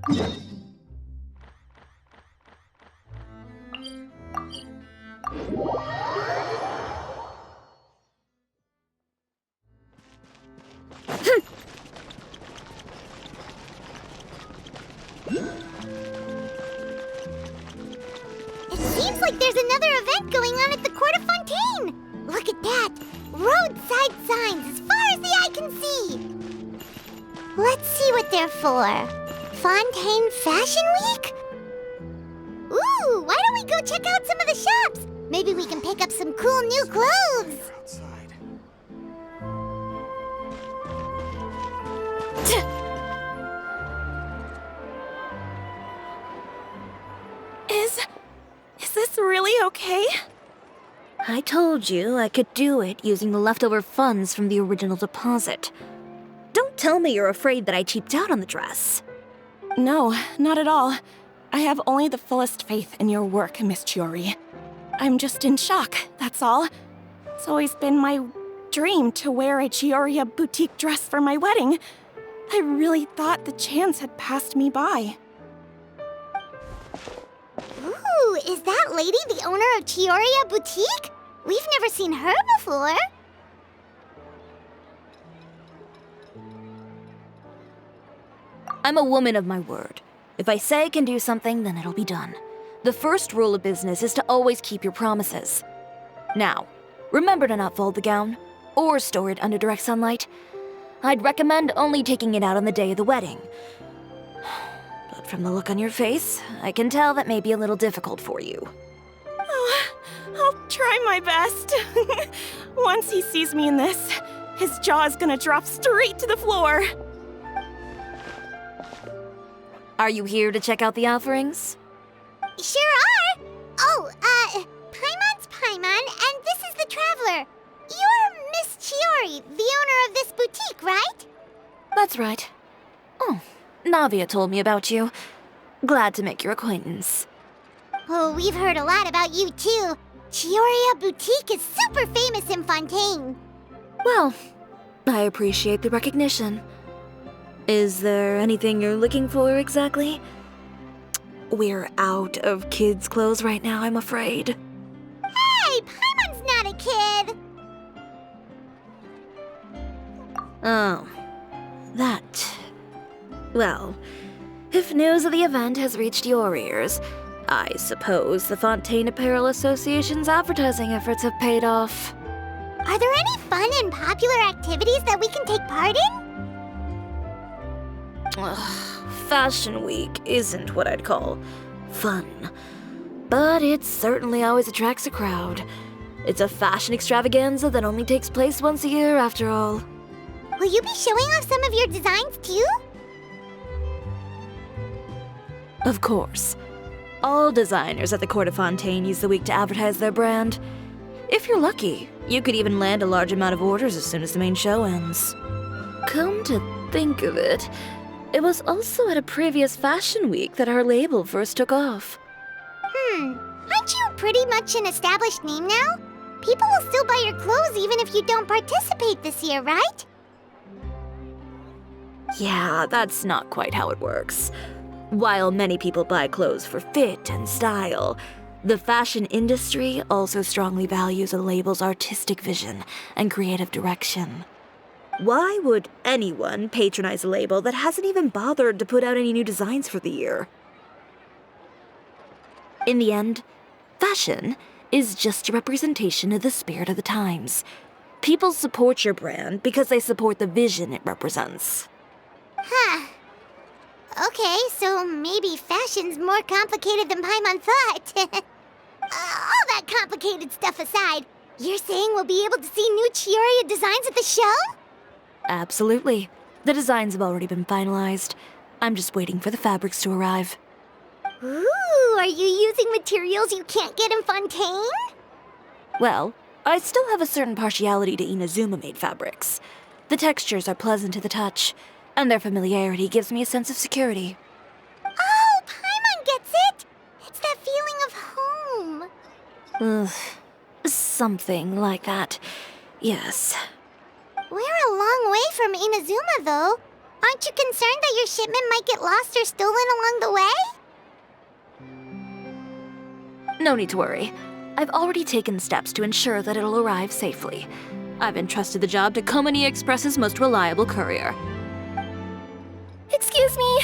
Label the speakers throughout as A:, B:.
A: It seems like there's another event going on at the Court of Fontaine! Look at that! Roadside signs as far as the eye can see! Let's see what they're for. Fontaine Fashion Week? Ooh, why don't we go check out some of the shops? Maybe we can pick up some cool new clothes!
B: Outside.
C: Is this really okay?
D: I told you I could do it using the leftover funds from the original deposit. Don't tell me you're afraid that I cheaped out on the dress.
C: No, not at all. I have only the fullest faith in your work, Miss Chiori. I'm just in shock, that's all. It's always been my dream to wear a Cioria boutique dress for my wedding. I really thought the chance had passed me by.
A: Ooh, is that lady the owner of Cioria Boutique? We've never seen her before.
D: I'm a woman of my word. If I say I can do something, then it'll be done. The first rule of business is to always keep your promises. Now, remember to not fold the gown, or store it under direct sunlight. I'd recommend only taking it out on the day of the wedding. But from the look on your face, I can tell that may be a little difficult for you.
C: Oh, I'll try my best. Once he sees me in this, his jaw is gonna drop straight to the floor.
D: Are you here to check out the offerings?
A: Sure are. Oh, Paimon's Paimon, and this is the Traveler. You're Miss Chiori, the owner of this boutique, right?
D: That's right. Oh, Navia told me about you. Glad to make your acquaintance.
A: Oh, we've heard a lot about you, too. Cioria Boutique is super famous in Fontaine.
D: Well, I appreciate the recognition. Is there anything you're looking for exactly? We're out of kids' clothes right now, I'm afraid.
A: Hey, Paimon's not a kid.
D: Oh, that. Well, if news of the event has reached your ears, I suppose the Fontaine Apparel Association's advertising efforts have paid off.
A: Are there any fun and popular activities that we can take part in?
D: Ugh, Fashion Week isn't what I'd call fun. But it certainly always attracts a crowd. It's a fashion extravaganza that only takes place once a year, after all.
A: Will you be showing off some of your designs, too?
D: Of course. All designers at the Court of Fontaine use the week to advertise their brand. If you're lucky, you could even land a large amount of orders as soon as the main show ends. Come to think of it, it was also at a previous fashion week that our label first took off.
A: Aren't you pretty much an established name now? People will still buy your clothes even if you don't participate this year, right?
D: Yeah, that's not quite how it works. While many people buy clothes for fit and style, the fashion industry also strongly values a label's artistic vision and creative direction. Why would anyone patronize a label that hasn't even bothered to put out any new designs for the year? In the end, fashion is just a representation of the spirit of the times. People support your brand because they support the vision it represents.
A: Huh. Okay, so maybe fashion's more complicated than Paimon thought. All that complicated stuff aside, you're saying we'll be able to see new Cioria designs at the show?
D: Absolutely. The designs have already been finalized. I'm just waiting for the fabrics to arrive.
A: Ooh, are you using materials you can't get in Fontaine?
D: Well, I still have a certain partiality to Inazuma-made fabrics. The textures are pleasant to the touch, and their familiarity gives me a sense of security.
A: Oh, Paimon gets it! It's that feeling of home.
D: Ugh, something like that. Yes.
A: We're a long way from Inazuma, though. Aren't you concerned that your shipment might get lost or stolen along the way?
D: No need to worry. I've already taken steps to ensure that it'll arrive safely. I've entrusted the job to Komani Express's most reliable courier.
C: Excuse me!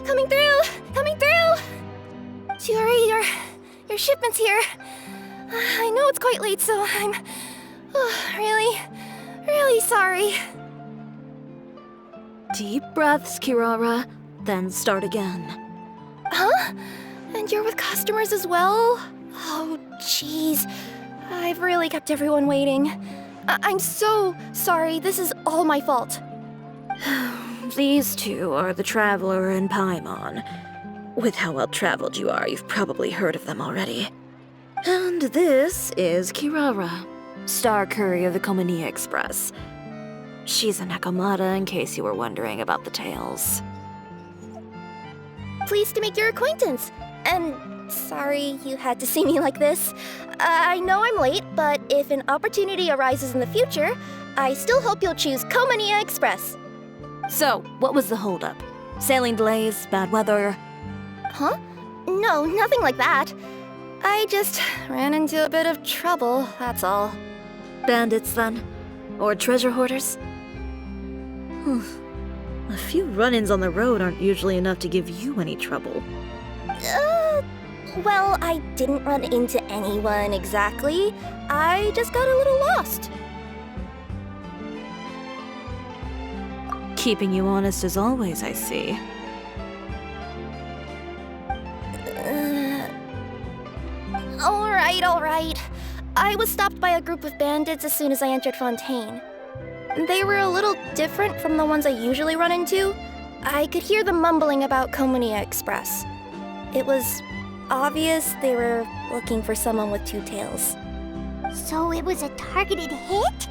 C: Coming through! Coming through! Chiori, your shipment's here. I know it's quite late, so I'm really sorry.
D: Deep breaths, Kirara, then start again.
C: Huh? And you're with customers as well? Oh, jeez. I've really kept everyone waiting. I'm so sorry. This is all my fault.
D: These two are the Traveler and Paimon. With how well traveled you are, you've probably heard of them already. And this is Kirara, Star Courier of the Komani Express. She's a Nakamata in case you were wondering about the tales.
C: Pleased to make your acquaintance. And sorry you had to see me like this. I know I'm late, but if an opportunity arises in the future, I still hope you'll choose Komani Express.
D: So, what was the holdup? Sailing delays, bad weather?
C: Huh? No, nothing like that. I just ran into a bit of trouble, that's all.
D: Bandits, then? Or treasure hoarders? A few run-ins on the road aren't usually enough to give you any trouble.
C: Well, I didn't run into anyone exactly. I just got a little lost.
D: Keeping you honest as always, I see.
C: All right. I was stopped by a group of bandits as soon as I entered Fontaine. They were a little different from the ones I usually run into. I could hear them mumbling about Komani Express. It was obvious they were looking for someone with two tails.
A: So it was a targeted hit?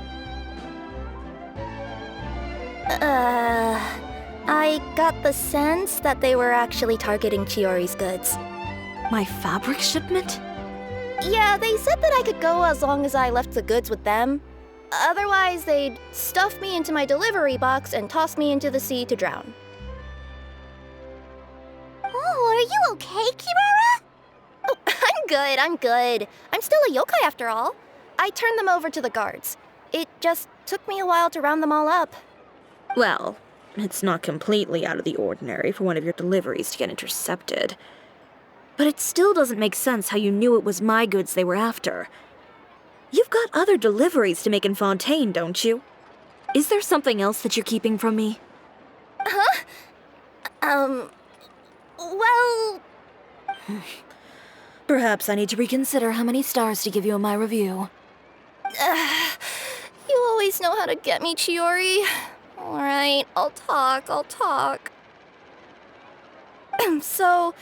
C: I got the sense that they were actually targeting Chiori's goods.
D: My fabric shipment?
C: Yeah, they said that I could go as long as I left the goods with them. Otherwise, they'd stuff me into my delivery box and toss me into the sea to drown.
A: Oh, are you okay, Kirara?
C: Oh, I'm good. I'm still a yokai after all. I turned them over to the guards. It just took me a while to round them all up.
D: Well, it's not completely out of the ordinary for one of your deliveries to get intercepted. But it still doesn't make sense how you knew it was my goods they were after. You've got other deliveries to make in Fontaine, don't you? Is there something else that you're keeping from me?
C: Huh? Well...
D: Perhaps I need to reconsider how many stars to give you in my review.
C: You always know how to get me, Chiori. Alright, I'll talk. So,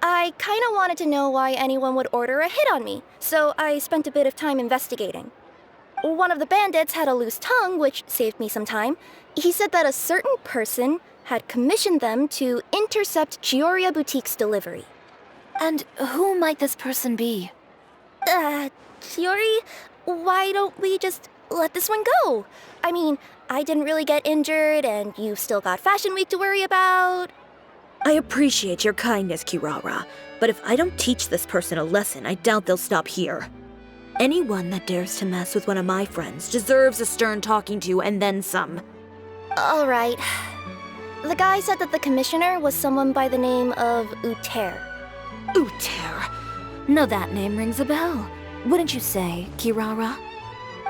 C: I kinda wanted to know why anyone would order a hit on me, so I spent a bit of time investigating. One of the bandits had a loose tongue, which saved me some time. He said that a certain person had commissioned them to intercept Chioria Boutique's delivery.
D: And who might this person be?
C: Chiori, why don't we just let this one go? I mean, I didn't really get injured, and you've still got Fashion Week to worry about.
D: I appreciate your kindness, Kirara, but if I don't teach this person a lesson, I doubt they'll stop here. Anyone that dares to mess with one of my friends deserves a stern talking to and then some.
C: All right. The guy said that the commissioner was someone by the name of Uter.
D: Uter. No, that name rings a bell. Wouldn't you say, Kirara?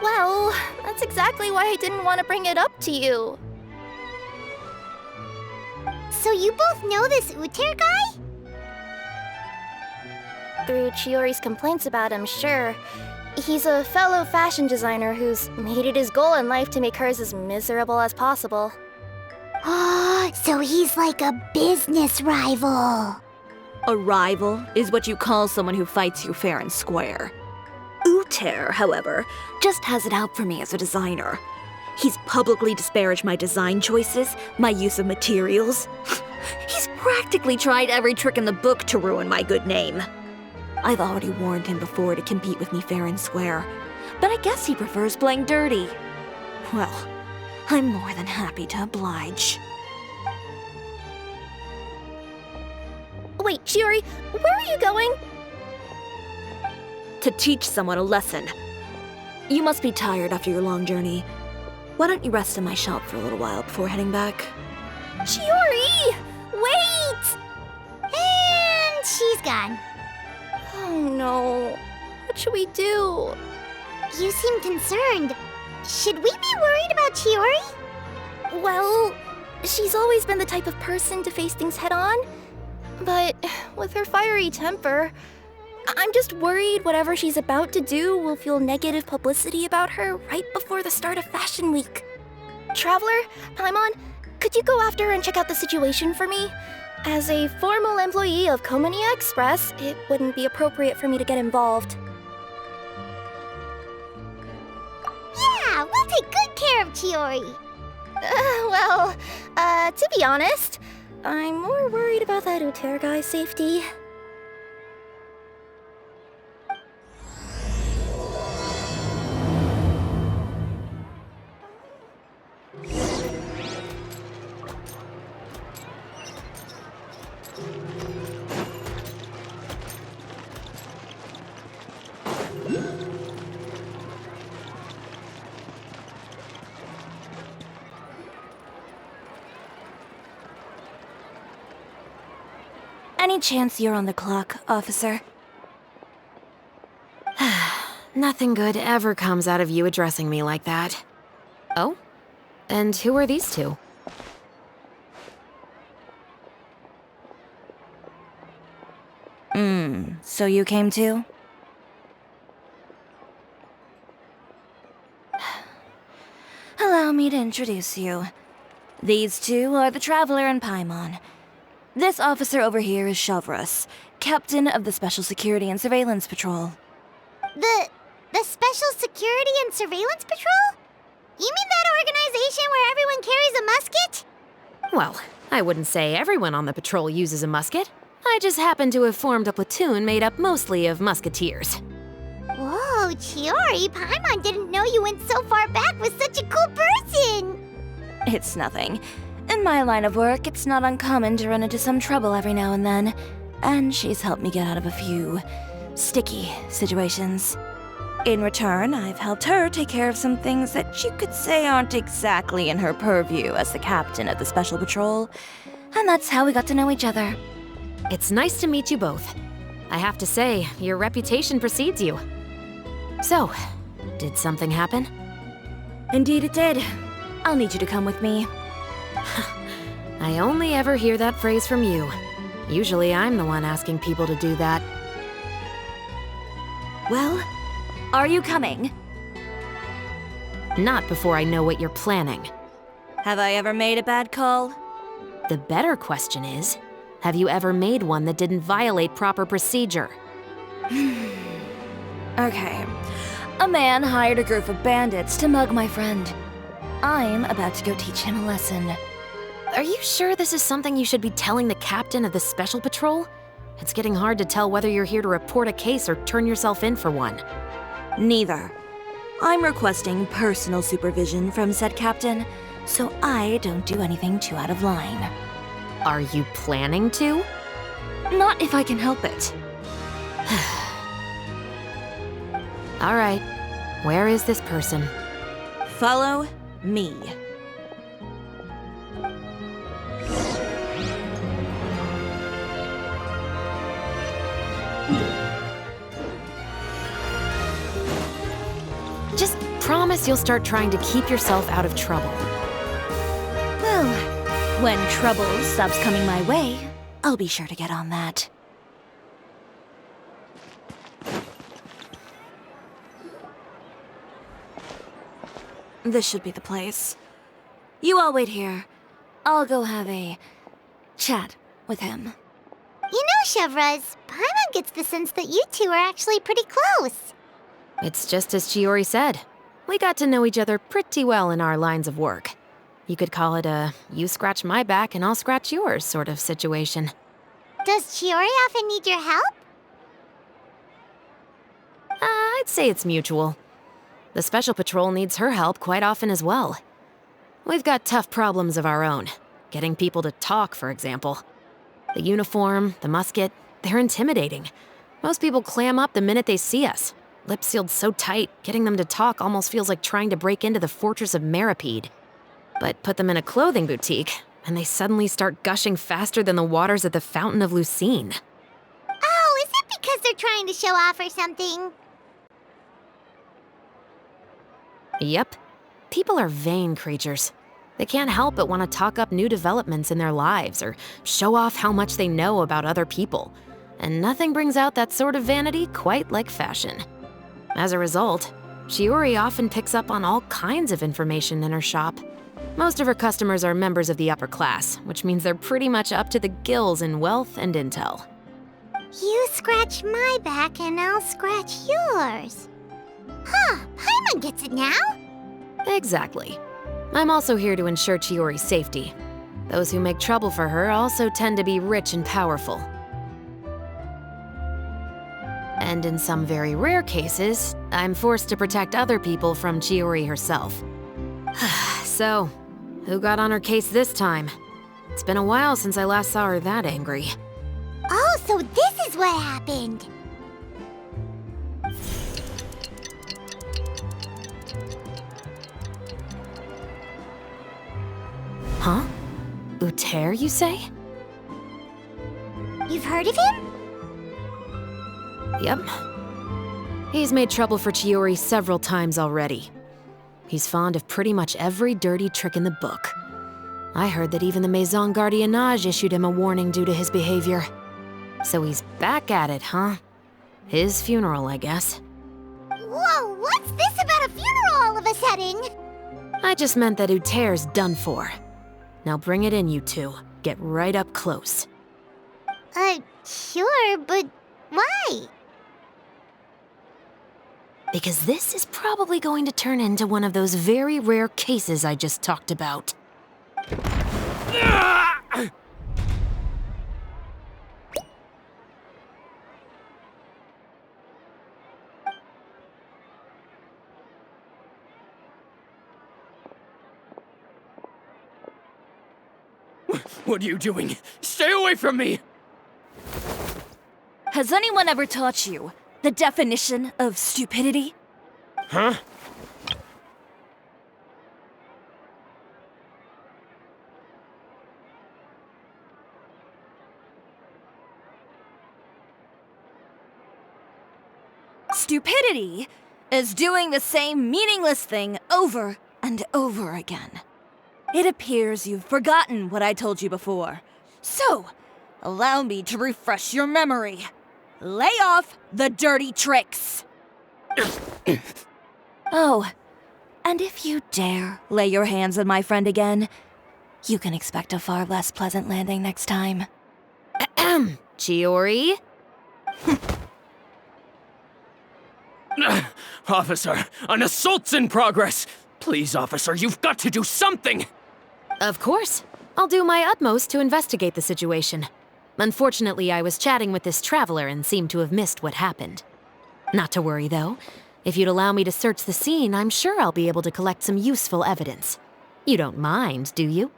C: Well, that's exactly why I didn't want to bring it up to you.
A: So you both know this Uter guy?
C: Through Chiori's complaints about him, sure. He's a fellow fashion designer who's made it his goal in life to make hers as miserable as possible.
A: Oh, so he's like a business rival.
D: A rival is what you call someone who fights you fair and square. Uter, however, just has it out for me as a designer. He's publicly disparaged my design choices, my use of materials. He's practically tried every trick in the book to ruin my good name. I've already warned him before to compete with me fair and square, but I guess he prefers playing dirty. Well, I'm more than happy to oblige.
B: Wait, Chiori, where are you going?
D: To teach someone a lesson. You must be tired after your long journey. Why don't you rest in my shop for a little while before heading back?
B: Chiori! Wait!
A: And she's gone.
B: Oh no. What should we do?
A: You seem concerned. Should we be worried about Chiori?
B: Well, she's always been the type of person to face things head on. But with her fiery temper, I'm just worried whatever she's about to do will feel negative publicity about her right before the start of Fashion Week. Traveler, Paimon, could you go after her and check out the situation for me? As a formal employee of Komonia Express, it wouldn't be appropriate for me to get involved.
A: Yeah, we'll take good care of Chiori.
B: To be honest, I'm more worried about that Uter guy's safety.
D: Any chance you're on the clock, officer?
E: Nothing good ever comes out of you addressing me like that. Oh? And who are these two?
D: So you came too? Allow me to introduce you. These two are the Traveler and Paimon. This officer over here is Shavras, captain of the Special Security and Surveillance Patrol.
A: The Special Security and Surveillance Patrol? You mean that organization where everyone carries a musket?
E: Well, I wouldn't say everyone on the patrol uses a musket. I just happen to have formed a platoon made up mostly of musketeers.
A: Whoa, Chiori, Paimon didn't know you went so far back with such a cool person!
D: It's nothing. In my line of work, it's not uncommon to run into some trouble every now and then, and she's helped me get out of a few sticky situations. In return, I've helped her take care of some things that you could say aren't exactly in her purview as the captain of the Special Patrol, and that's how we got to know each other.
E: It's nice to meet you both. I have to say, your reputation precedes you. So, did something happen?
D: Indeed it did. I'll need you to come with me.
E: I only ever hear that phrase from you. Usually I'm the one asking people to do that.
D: Well, are you coming?
E: Not before I know what you're planning.
D: Have I ever made a bad call?
E: The better question is, have you ever made one that didn't violate proper procedure?
D: Okay. A man hired a group of bandits to mug my friend. I'm about to go teach him a lesson.
E: Are you sure this is something you should be telling the captain of the Special Patrol? It's getting hard to tell whether you're here to report a case or turn yourself in for one.
D: Neither. I'm requesting personal supervision from said captain, so I don't do anything too out of line.
E: Are you planning to?
D: Not if I can help it.
E: All right. Where is this person?
C: Follow me.
E: Just promise you'll start trying to keep yourself out of trouble.
D: Well, when trouble stops coming my way, I'll be sure to get on that. This should be the place. You all wait here. I'll go have a chat with him.
A: You know, Chevraz, Paimon gets the sense that you two are actually pretty close.
E: It's just as Chiori said. We got to know each other pretty well in our lines of work. You could call it a you scratch my back and I'll scratch yours sort of situation.
A: Does Chiori often need your help?
E: I'd say it's mutual. The Special Patrol needs her help quite often as well. We've got tough problems of our own. Getting people to talk, for example. The uniform, the musket, they're intimidating. Most people clam up the minute they see us. Lips sealed so tight, getting them to talk almost feels like trying to break into the fortress of Meripede. But put them in a clothing boutique, and they suddenly start gushing faster than the waters at the Fountain of Lucine.
A: Oh, is it because they're trying to show off or something?
E: Yep. People are vain creatures. They can't help but want to talk up new developments in their lives or show off how much they know about other people. And nothing brings out that sort of vanity quite like fashion. As a result, Chiori often picks up on all kinds of information in her shop. Most of her customers are members of the upper class, which means they're pretty much up to the gills in wealth and intel.
A: You scratch my back and I'll scratch yours. Huh, Paimon gets it now?
E: Exactly. I'm also here to ensure Chiori's safety. Those who make trouble for her also tend to be rich and powerful. And in some very rare cases, I'm forced to protect other people from Chiori herself. So, who got on her case this time? It's been a while since I last saw her that angry.
A: Oh, so this is what happened.
E: Huh? Uter, you say?
A: You've heard of him?
E: Yep. He's made trouble for Chiori several times already. He's fond of pretty much every dirty trick in the book. I heard that even the Maison Gardiennage issued him a warning due to his behavior. So he's back at it, huh? His funeral, I guess.
A: Whoa, what's this about a funeral all of a sudden?
E: I just meant that Uter's done for. Now bring it in, you two. Get right up close.
A: Sure, but why?
E: Because this is probably going to turn into one of those very rare cases I just talked about.
F: What are you doing? Stay away from me!
D: Has anyone ever taught you the definition of stupidity?
F: Huh?
D: Stupidity is doing the same meaningless thing over and over again. It appears you've forgotten what I told you before. So, allow me to refresh your memory. Lay off the dirty tricks. Oh, and if you dare lay your hands on my friend again, you can expect a far less pleasant landing next time.
E: Ahem. Chiori?
F: Officer, an assault's in progress! Please, officer, you've got to do something!
E: Of course. I'll do my utmost to investigate the situation. Unfortunately, I was chatting with this traveler and seemed to have missed what happened. Not to worry, though. If you'd allow me to search the scene, I'm sure I'll be able to collect some useful evidence. You don't mind, do you?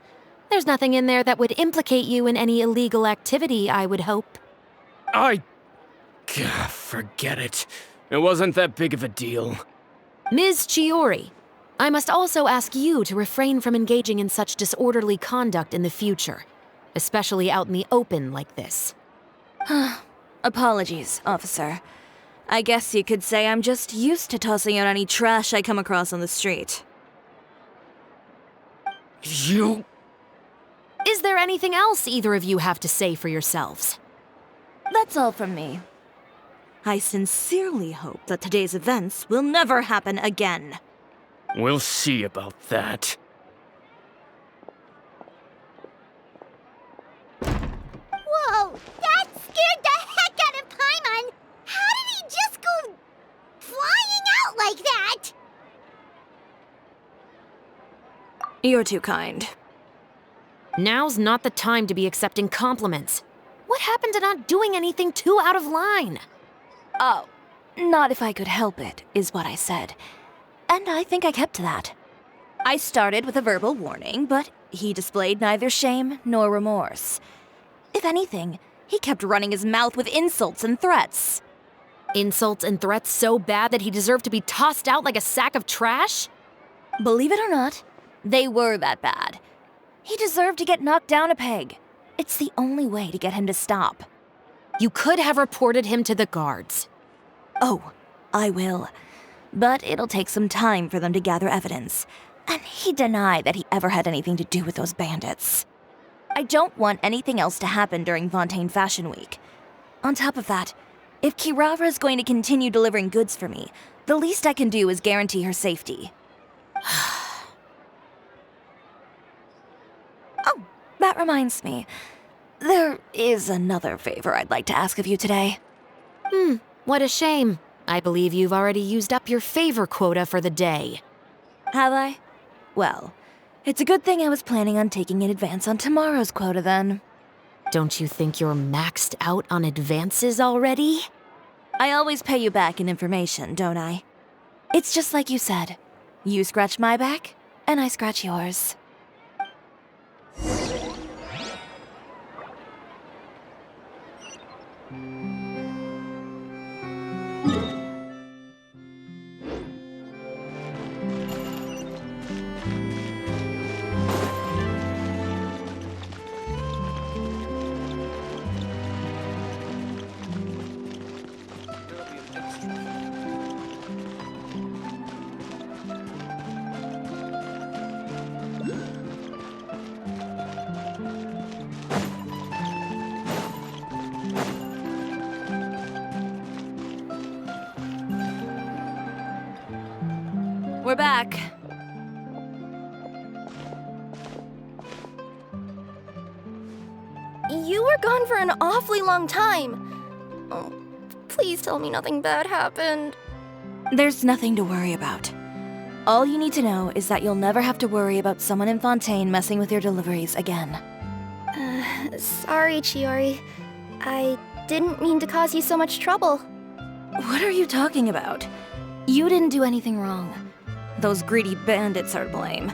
E: There's nothing in there that would implicate you in any illegal activity, I would hope.
F: Forget it. It wasn't that big of a deal.
E: Ms. Chiori, I must also ask you to refrain from engaging in such disorderly conduct in the future, especially out in the open like this.
D: Apologies, officer. I guess you could say I'm just used to tossing out any trash I come across on the street.
F: You...
E: Is there anything else either of you have to say for yourselves?
D: That's all from me. I sincerely hope that today's events will never happen again.
F: We'll see about that.
A: Whoa, that scared the heck out of Paimon! How did he just go flying out like that?
D: You're too kind.
E: Now's not the time to be accepting compliments. What happened to not doing anything too out of line?
D: Oh, not if I could help it, is what I said. And I think I kept to that. I started with a verbal warning, but he displayed neither shame nor remorse. If If anything, he kept running his mouth with insults and threats.
E: Insults and threats so bad that he deserved to be tossed out like a sack of trash?
D: Believe it or not, they were that bad. He deserved to get knocked down a peg. It's the only way to get him to stop.
E: You could have reported him to the guards.
D: Oh, I will. But it'll take some time for them to gather evidence. And he denied that he ever had anything to do with those bandits. I don't want anything else to happen during Fontaine Fashion Week. On top of that, if Kirara is going to continue delivering goods for me, the least I can do is guarantee her safety. Oh, that reminds me. There is another favor I'd like to ask of you today.
E: What a shame. I believe you've already used up your favor quota for the day.
D: Have I? Well, it's a good thing I was planning on taking an advance on tomorrow's quota then.
E: Don't you think you're maxed out on advances already?
D: I always pay you back in information, don't I? It's just like you said. You scratch my back, and I scratch yours. We're back.
B: You were gone for an awfully long time. Oh, please tell me nothing bad happened.
D: There's nothing to worry about. All you need to know is that you'll never have to worry about someone in Fontaine messing with your deliveries again.
B: Sorry, Chiori. I didn't mean to cause you so much trouble.
D: What are you talking about? You didn't do anything wrong. Those greedy bandits are to blame,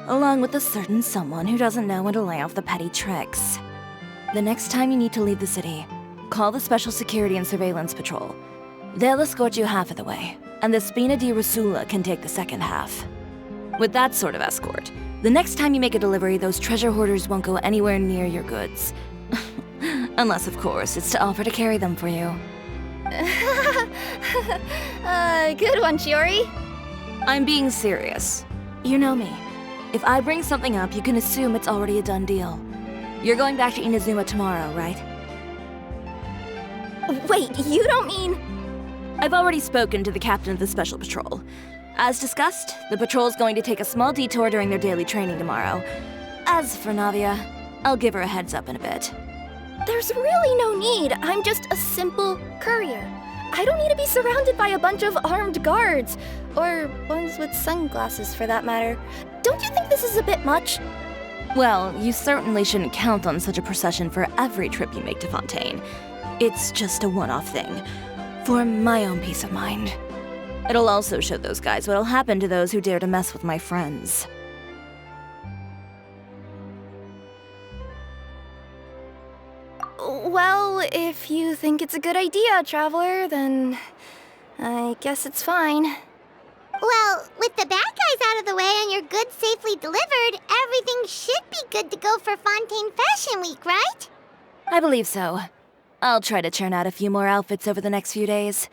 D: along with a certain someone who doesn't know when to lay off the petty tricks. The next time you need to leave the city, call the Special Security and Surveillance Patrol. They'll escort you half of the way, and the Spina di Rusula can take the second half. With that sort of escort, the next time you make a delivery, those treasure hoarders won't go anywhere near your goods. Unless, of course, it's to offer to carry them for you.
B: Good one, Chiori.
D: I'm being serious. You know me. If I bring something up, you can assume it's already a done deal. You're going back to Inazuma tomorrow, right?
B: Wait, you don't mean...
D: I've already spoken to the captain of the Special Patrol. As discussed, the patrol's going to take a small detour during their daily training tomorrow. As for Navia, I'll give her a heads up in a bit.
B: There's really no need. I'm just a simple courier. I don't need to be surrounded by a bunch of armed guards. Or ones with sunglasses, for that matter. Don't you think this is a bit much?
D: Well, you certainly shouldn't count on such a procession for every trip you make to Fontaine. It's just a one-off thing, for my own peace of mind. It'll also show those guys what'll happen to those who dare to mess with my friends.
B: Well, if you think it's a good idea, Traveler, then I guess it's fine.
A: Well, with the bad guys out of the way and your goods safely delivered, everything should be good to go for Fontaine Fashion Week, right?
D: I believe so. I'll try to churn out a few more outfits over the next few days.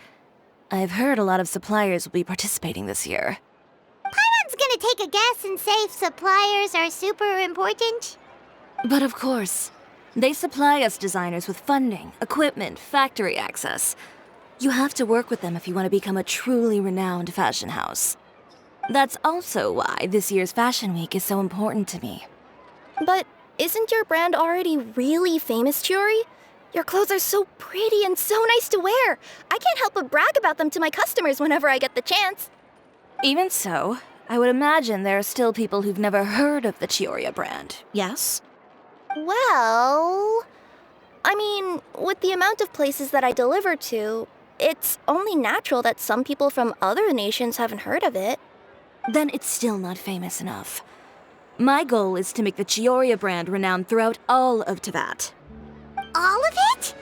D: I've heard a lot of suppliers will be participating this year.
A: Paimon's gonna take a guess and say suppliers are super important.
D: But of course, they supply us designers with funding, equipment, factory access. You have to work with them if you want to become a truly renowned fashion house. That's also why this year's Fashion Week is so important to me.
B: But isn't your brand already really famous, Chiori? Your clothes are so pretty and so nice to wear. I can't help but brag about them to my customers whenever I get the chance.
D: Even so, I would imagine there are still people who've never heard of the Cisoria brand, yes?
B: Well... I mean, with the amount of places that I deliver to, it's only natural that some people from other nations haven't heard of it.
D: Then it's still not famous enough. My goal is to make the Cisoria brand renowned throughout all of Teyvat.
A: All of it?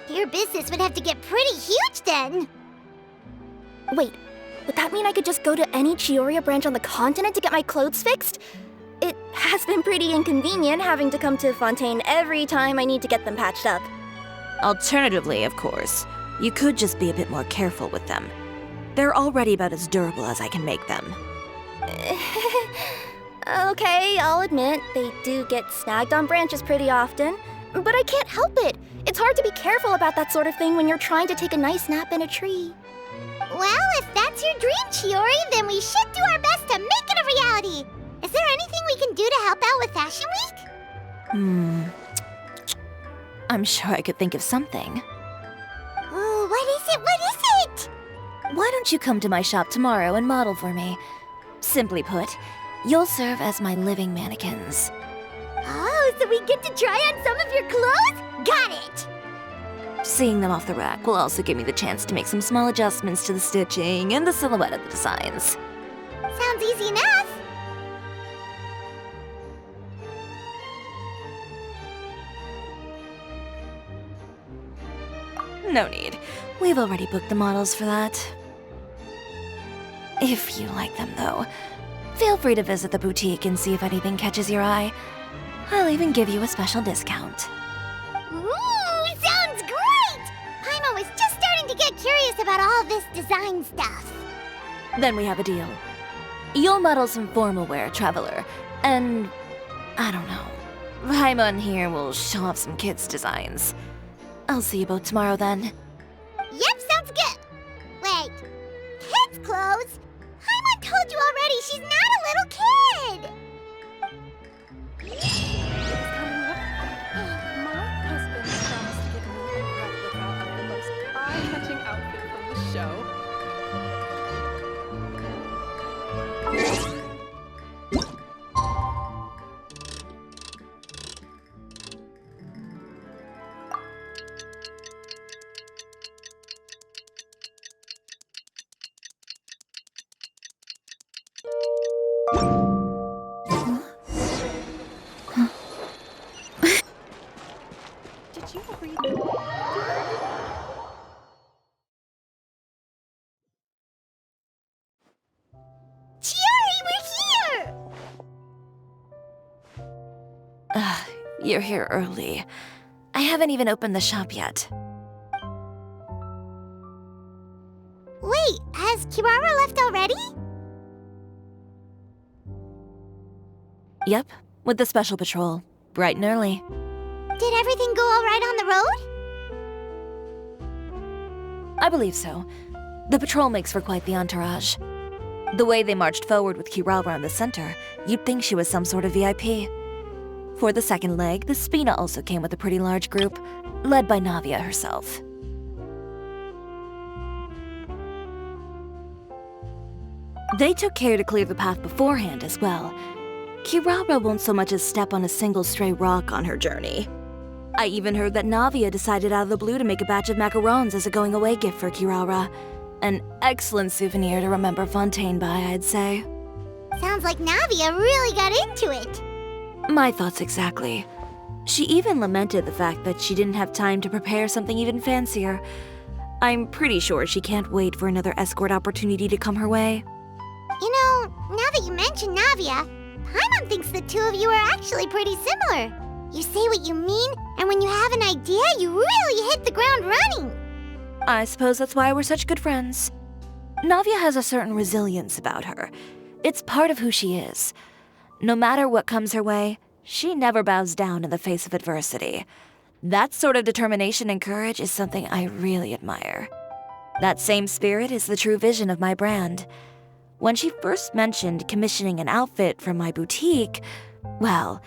A: Your business would have to get pretty huge then.
B: Wait, would that mean I could just go to any Chioria branch on the continent to get my clothes fixed? It has been pretty inconvenient having to come to Fontaine every time I need to get them patched up.
D: Alternatively, of course, you could just be a bit more careful with them. They're already about as durable as I can make them.
B: Okay, I'll admit, they do get snagged on branches pretty often, but I can't help it. It's hard to be careful about that sort of thing when you're trying to take a nice nap in a tree.
A: Well, if that's your dream, Chiori, then we should do our best to make it a reality. Is there anything we can do to help out with Fashion Week?
D: I'm sure I could think of something.
A: Oh, what is it? What is it?
D: Why don't you come to my shop tomorrow and model for me? Simply put, you'll serve as my living mannequins.
A: Oh, so we get to try on some of your clothes? Got it!
D: Seeing them off the rack will also give me the chance to make some small adjustments to the stitching and the silhouette of the designs.
A: Sounds easy enough.
D: No need. We've already booked the models for that. If you like them, though, feel free to visit the boutique and see if anything catches your eye. I'll even give you a special discount.
A: Ooh, sounds great! Paimon was just starting to get curious about all this design stuff.
D: Then we have a deal. You'll model some formal wear, Traveler, and I don't know. Paimon here will show off some kids' designs. I'll see you both tomorrow then.
A: Yep, sounds good. Wait, kids' clothes? Paimon told you already she's not a little kid.
C: My husband promised to give me a replica of the most eye-catching outfit from the show. Did you read?
A: Chiori, we're here!
D: You're here early. I haven't even opened the shop yet.
A: Wait, has Kirara left already?
D: Yep, with the special patrol. Bright and early.
A: Did everything go all right on the road?
D: I believe so. The patrol makes for quite the entourage. The way they marched forward with Kirara in the center, you'd think she was some sort of VIP. For the second leg, the Spina also came with a pretty large group, led by Navia herself. They took care to clear the path beforehand as well. Kirara won't so much as step on a single stray rock on her journey. I even heard that Navia decided out of the blue to make a batch of macarons as a going-away gift for Kirara. An excellent souvenir to remember Fontaine by, I'd say.
A: Sounds like Navia really got into it.
D: My thoughts exactly. She even lamented the fact that she didn't have time to prepare something even fancier. I'm pretty sure she can't wait for another escort opportunity to come her way.
A: You know, now that you mention Navia, Paimon thinks the two of you are actually pretty similar. You say what you mean, and when you have an idea, you really hit the ground running.
D: I suppose that's why we're such good friends. Navia has a certain resilience about her. It's part of who she is. No matter what comes her way, she never bows down in the face of adversity. That sort of determination and courage is something I really admire. That same spirit is the true vision of my brand. When she first mentioned commissioning an outfit from my boutique, well,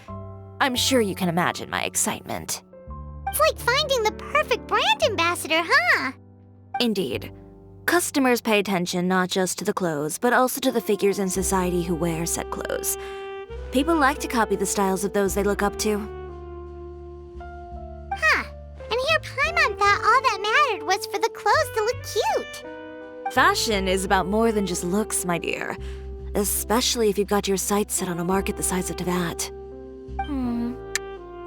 D: I'm sure you can imagine my excitement.
A: It's like finding the perfect brand ambassador, huh?
D: Indeed. Customers pay attention not just to the clothes, but also to the figures in society who wear said clothes. People like to copy the styles of those they look up to.
A: Huh. And here Paimon thought all that mattered was for the clothes to look cute.
D: Fashion is about more than just looks, my dear. Especially if you've got your sights set on a market the size of Teyvat.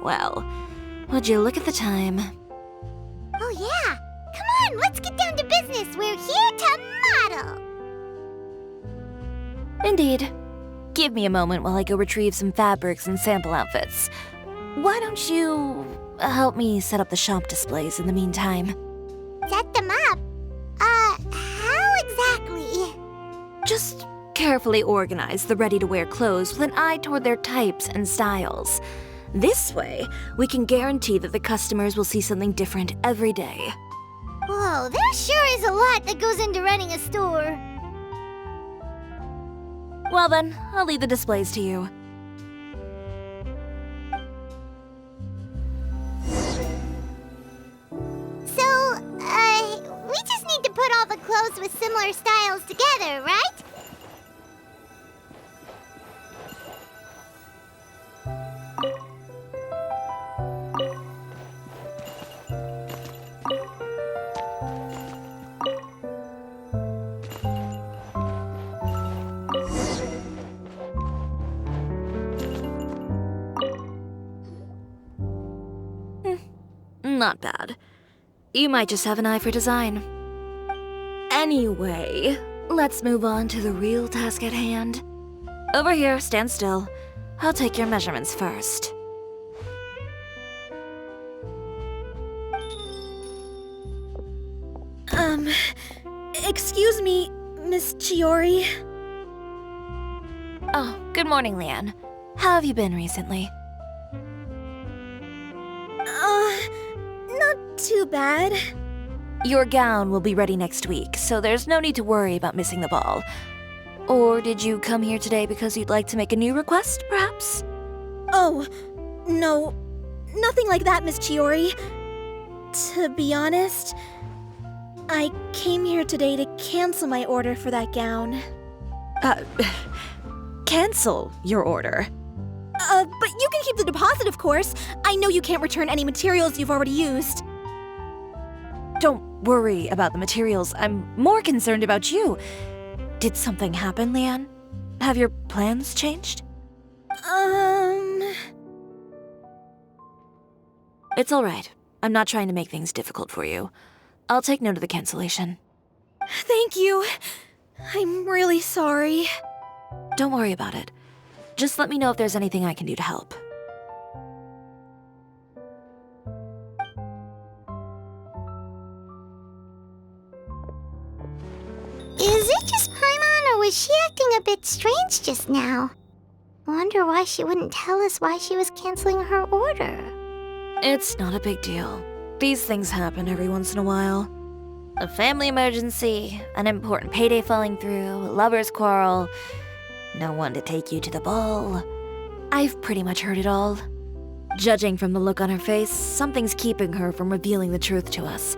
D: Well, would you look at the time?
A: Oh yeah! Come on, let's get down to business. We're here to model.
D: Indeed. Give me a moment while I go retrieve some fabrics and sample outfits. Why don't you help me set up the shop displays in the meantime?
A: Set them up? How exactly?
D: Just carefully organize the ready-to-wear clothes with an eye toward their types and styles. This way, we can guarantee that the customers will see something different every day.
A: Whoa, there sure is a lot that goes into running a store.
D: Well then, I'll leave the displays to you.
A: So, we just need to put all the clothes with similar styles together, right?
D: Not bad. You might just have an eye for design. Anyway, let's move on to the real task at hand. Over here, stand still. I'll take your measurements first.
B: Excuse me, Miss Chiori.
D: Oh, good morning, Leanne. How have you been recently?
B: Not too bad.
D: Your gown will be ready next week, so there's no need to worry about missing the ball. Or did you come here today because you'd like to make a new request, perhaps?
B: Oh, no, nothing like that, Miss Chiori. To be honest, I came here today to cancel my order for that gown.
D: Cancel your order.
B: But you can keep the deposit, of course. I know you can't return any materials you've already used.
D: Don't worry about the materials. I'm more concerned about you. Did something happen, Leanne? Have your plans changed? It's all right. I'm not trying to make things difficult for you. I'll take note of the cancellation.
B: Thank you. I'm really sorry.
D: Don't worry about it. Just let me know if there's anything I can do to help.
A: Is it just Paimon, or was she acting a bit strange just now? Wonder why she wouldn't tell us why she was canceling her order.
D: It's not a big deal. These things happen every once in a while. A family emergency, an important payday falling through, a lover's quarrel, no one to take you to the ball. I've pretty much heard it all. Judging from the look on her face, something's keeping her from revealing the truth to us.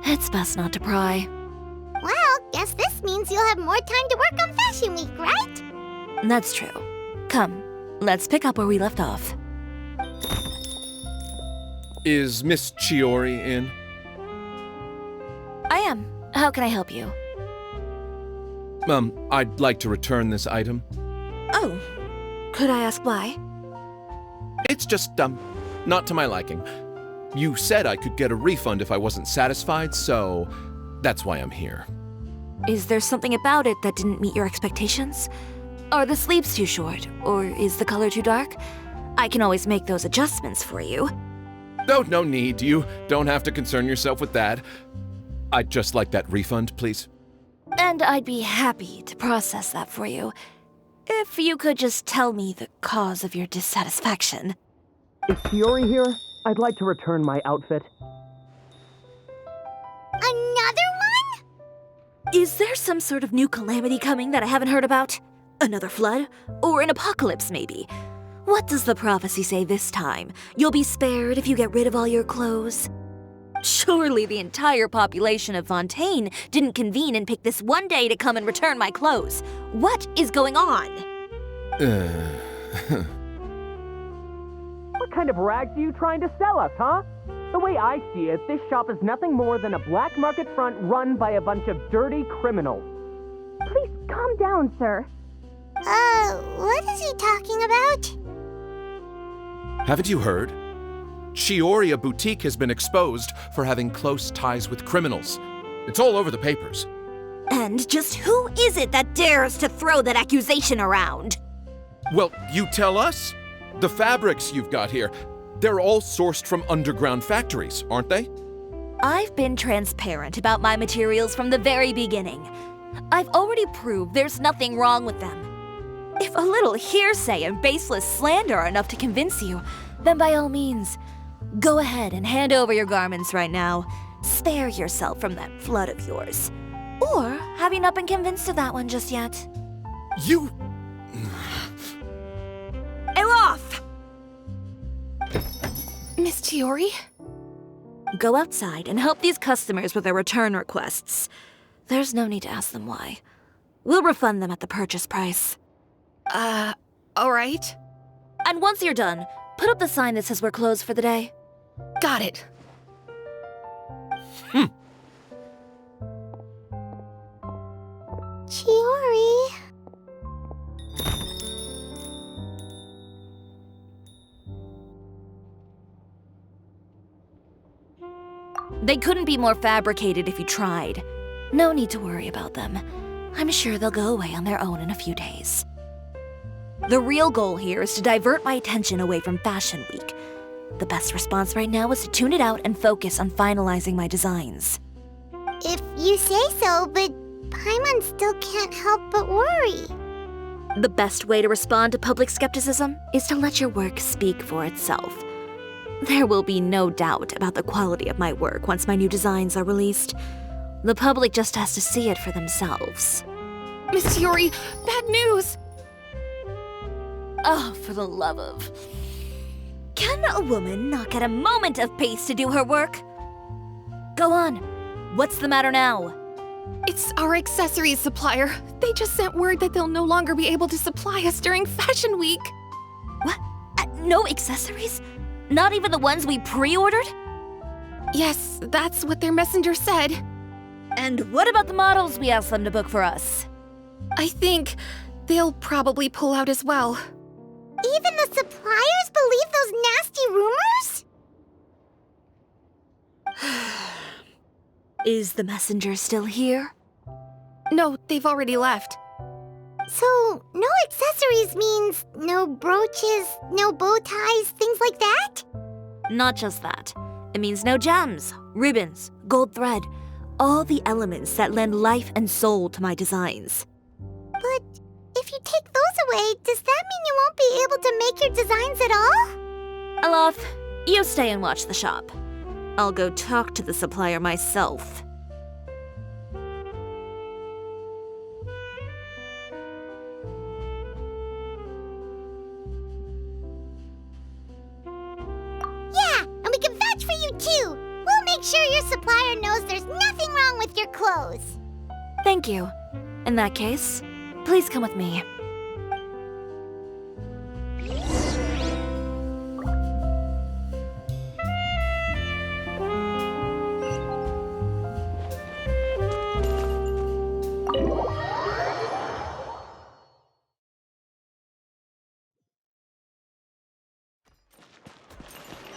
D: It's best not to pry.
A: Well, guess this means you'll have more time to work on Fashion Week, right?
D: That's true. Come, let's pick up where we left off.
G: Is Miss Chiori in?
D: I am. How can I help you?
G: I'd like to return this item.
D: Oh, could I ask why?
G: It's just, not to my liking. You said I could get a refund if I wasn't satisfied, so that's why I'm here.
D: Is there something about it that didn't meet your expectations? Are the sleeves too short, or is the color too dark? I can always make those adjustments for you.
G: Oh, no need. You don't have to concern yourself with that. I'd just like that refund, please.
D: And I'd be happy to process that for you. If you could just tell me the cause of your dissatisfaction.
H: Is Ciori here? I'd like to return my outfit.
A: Another one?
D: Is there some sort of new calamity coming that I haven't heard about? Another flood? Or an apocalypse, maybe? What does the prophecy say this time? You'll be spared if you get rid of all your clothes? Surely the entire population of Fontaine didn't convene and pick this one day to come and return my clothes. What is going on?
H: What kind of rags are you trying to sell us, huh? The way I see it, this shop is nothing more than a black market front run by a bunch of dirty criminals.
B: Please calm down, sir.
A: What is he talking about?
G: Haven't you heard? Chiori boutique has been exposed for having close ties with criminals. It's all over the papers.
D: And just who is it that dares to throw that accusation around?
G: Well, you tell us. The fabrics you've got here, they're all sourced from underground factories, aren't they?
D: I've been transparent about my materials from the very beginning. I've already proved there's nothing wrong with them. If a little hearsay and baseless slander are enough to convince you, then by all means, go ahead and hand over your garments right now. Spare yourself from that flood of yours. Or have you not been convinced of that one just yet?
G: You...
D: Elof!
C: Miss Chiori?
D: Go outside and help these customers with their return requests. There's no need to ask them why. We'll refund them at the purchase price.
C: Alright.
D: And once you're done, put up the sign that says we're closed for the day.
C: Got it.
A: Chiori.
D: They couldn't be more fabricated if you tried. No need to worry about them. I'm sure they'll go away on their own in a few days. The real goal here is to divert my attention away from Fashion Week. The best response right now is to tune it out and focus on finalizing my designs.
A: If you say so, but Paimon still can't help but worry.
D: The best way to respond to public skepticism is to let your work speak for itself. There will be no doubt about the quality of my work once my new designs are released. The public just has to see it for themselves.
C: Miss Chiori, bad news!
D: Oh, for the love of... Can a woman not get a moment of peace to do her work? Go on. What's the matter now?
C: It's our accessories supplier. They just sent word that they'll no longer be able to supply us during Fashion Week.
D: What? No accessories? Not even the ones we pre-ordered?
C: Yes, that's what their messenger said.
D: And what about the models we asked them to book for us?
C: I think they'll probably pull out as well.
A: Even the suppliers believe those nasty rumors?
D: Is the messenger still here?
C: No, they've already left.
A: So, no accessories means no brooches, no bow ties, things like that?
D: Not just that. It means no gems, ribbons, gold thread, all the elements that lend life and soul to my designs.
A: But if you take those away, does that mean you won't be able to make your designs at all?
D: Elof, you stay and watch the shop. I'll go talk to the supplier myself.
A: Yeah, and we can vouch for you too. We'll make sure your supplier knows there's nothing wrong with your clothes.
D: Thank you. In that case, please come with me.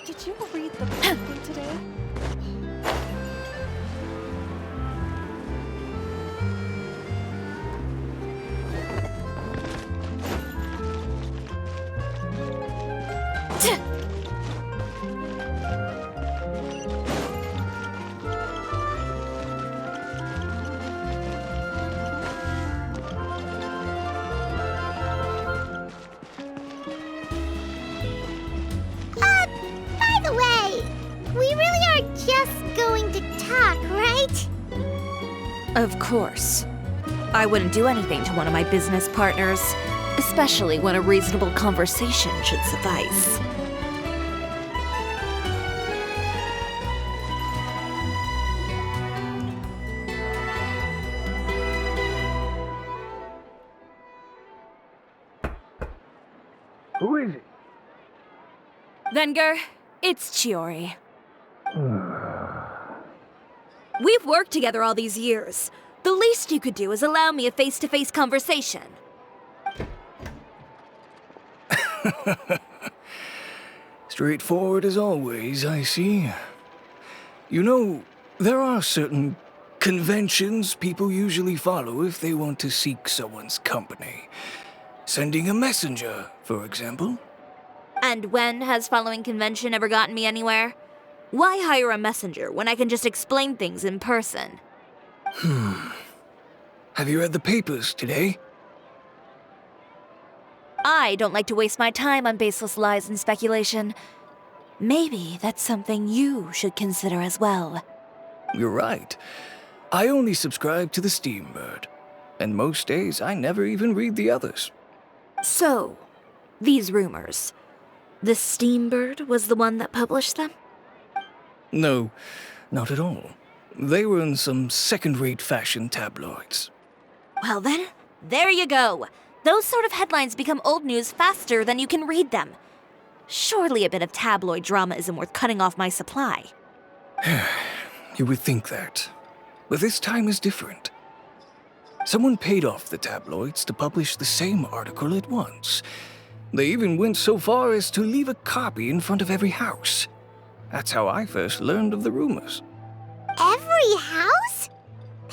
C: Did you read the paper today?
A: By the way, we really are just going to talk, right?
D: Of course. I wouldn't do anything to one of my business partners, especially when a reasonable conversation should suffice.
H: Who is it?
D: Venger, it's Chiori. We've worked together all these years. The least you could do is allow me a face-to-face conversation.
I: Straightforward as always, I see. You know, there are certain conventions people usually follow if they want to seek someone's company. Sending a messenger, for example.
D: And when has following convention ever gotten me anywhere? Why hire a messenger when I can just explain things in person?
I: Have you read the papers today?
D: I don't like to waste my time on baseless lies and speculation. Maybe that's something you should consider as well.
I: You're right. I only subscribe to the Steambird. And most days I never even read the others.
D: So, these rumors. The Steambird was the one that published them?
I: No, not at all. They were in some second-rate fashion tabloids.
D: Well then, there you go. Those sort of headlines become old news faster than you can read them. Surely a bit of tabloid drama isn't worth cutting off my supply.
I: You would think that. But this time is different. Someone paid off the tabloids to publish the same article at once. They even went so far as to leave a copy in front of every house. That's how I first learned of the rumors.
A: Every house?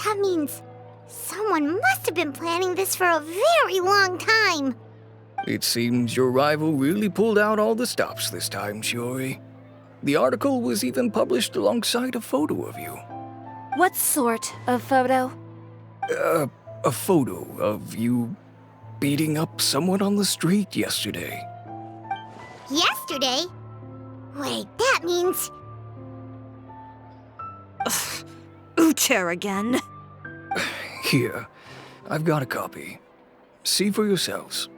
A: That means someone must have been planning this for a very long time.
I: It seems your rival really pulled out all the stops this time, Chiori. The article was even published alongside a photo of you.
D: What sort of photo?
I: A photo of you beating up someone on the street yesterday.
A: Yesterday? Wait, that means...
D: Uter again.
I: Here, I've got a copy. See for yourselves.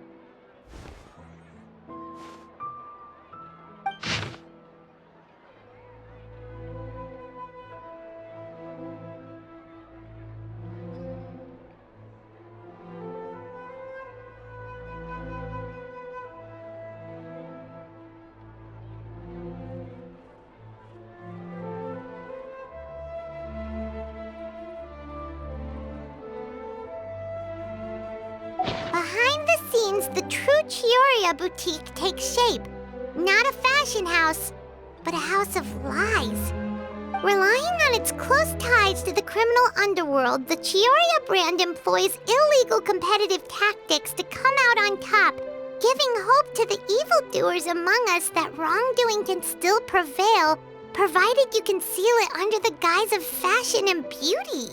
A: Behind the scenes, the true Chioria boutique takes shape. Not a fashion house, but a house of lies. Relying on its close ties to the criminal underworld, the Chioria brand employs illegal competitive tactics to come out on top, giving hope to the evildoers among us that wrongdoing can still prevail, provided you conceal it under the guise of fashion and beauty.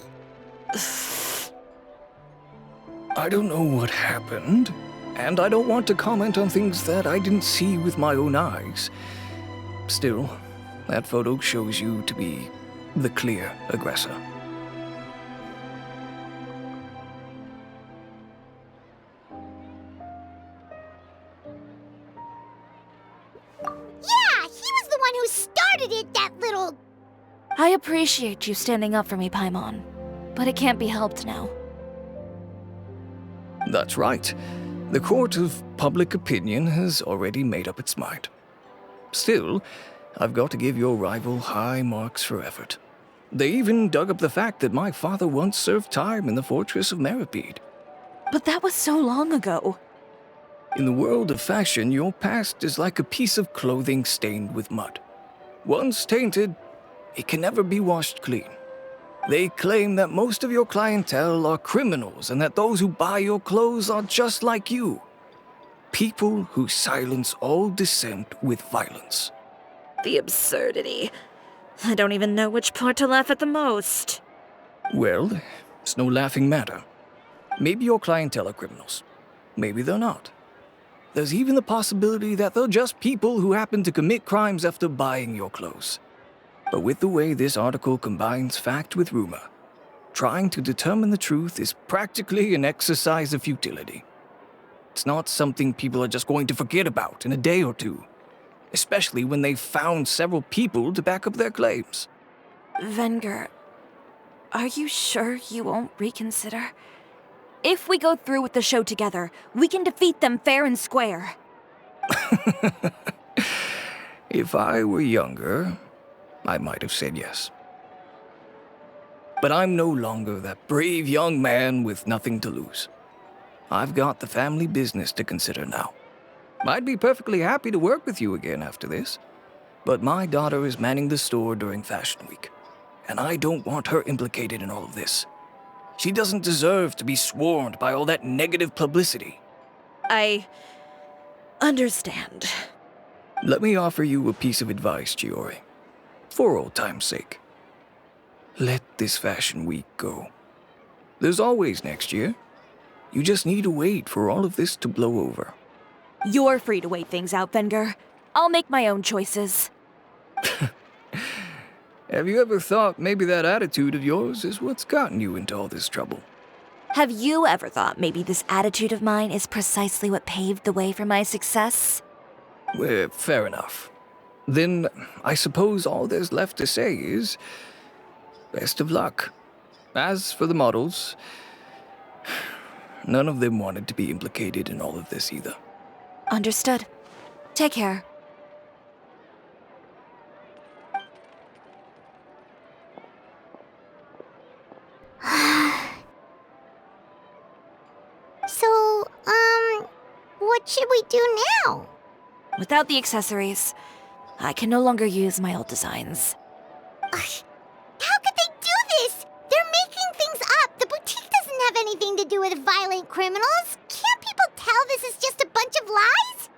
I: I don't know what happened, and I don't want to comment on things that I didn't see with my own eyes. Still, that photo shows you to be the clear aggressor.
A: Yeah, he was the one who started it, that little...
D: I appreciate you standing up for me, Paimon, but it can't be helped now.
I: That's right. The court of public opinion has already made up its mind. Still, I've got to give your rival high marks for effort. They even dug up the fact that my father once served time in the fortress of Meripede.
D: But that was so long ago.
I: In the world of fashion, your past is like a piece of clothing stained with mud. Once tainted, it can never be washed clean. They claim that most of your clientele are criminals and that those who buy your clothes are just like you. People who silence all dissent with violence.
D: The absurdity. I don't even know which part to laugh at the most.
I: Well, it's no laughing matter. Maybe your clientele are criminals. Maybe they're not. There's even the possibility that they're just people who happen to commit crimes after buying your clothes. But with the way this article combines fact with rumor, trying to determine the truth is practically an exercise of futility. It's not something people are just going to forget about in a day or two, especially when they've found several people to back up their claims.
D: Venger, are you sure you won't reconsider? If we go through with the show together, we can defeat them fair and square.
I: If I were younger, I might have said yes. But I'm no longer that brave young man with nothing to lose. I've got the family business to consider now. I'd be perfectly happy to work with you again after this. But my daughter is manning the store during Fashion Week, and I don't want her implicated in all of this. She doesn't deserve to be swarmed by all that negative publicity.
D: I understand.
I: Let me offer you a piece of advice, Chiori. For old time's sake. Let this Fashion Week go. There's always next year. You just need to wait for all of this to blow over.
D: You're free to wait things out, Venger. I'll make my own choices.
I: Have you ever thought maybe that attitude of yours is what's gotten you into all this trouble?
D: Have you ever thought maybe this attitude of mine is precisely what paved the way for my success?
I: Well, fair enough. Then I suppose all there's left to say is, best of luck. As for the models, none of them wanted to be implicated in all of this either.
D: Understood. Take care.
A: So, what should we do now?
D: Without the accessories, I can no longer use my old designs.
A: How could they do this? They're making things up. The boutique doesn't have anything to do with violent criminals. Can't people tell this is just a bunch of lies?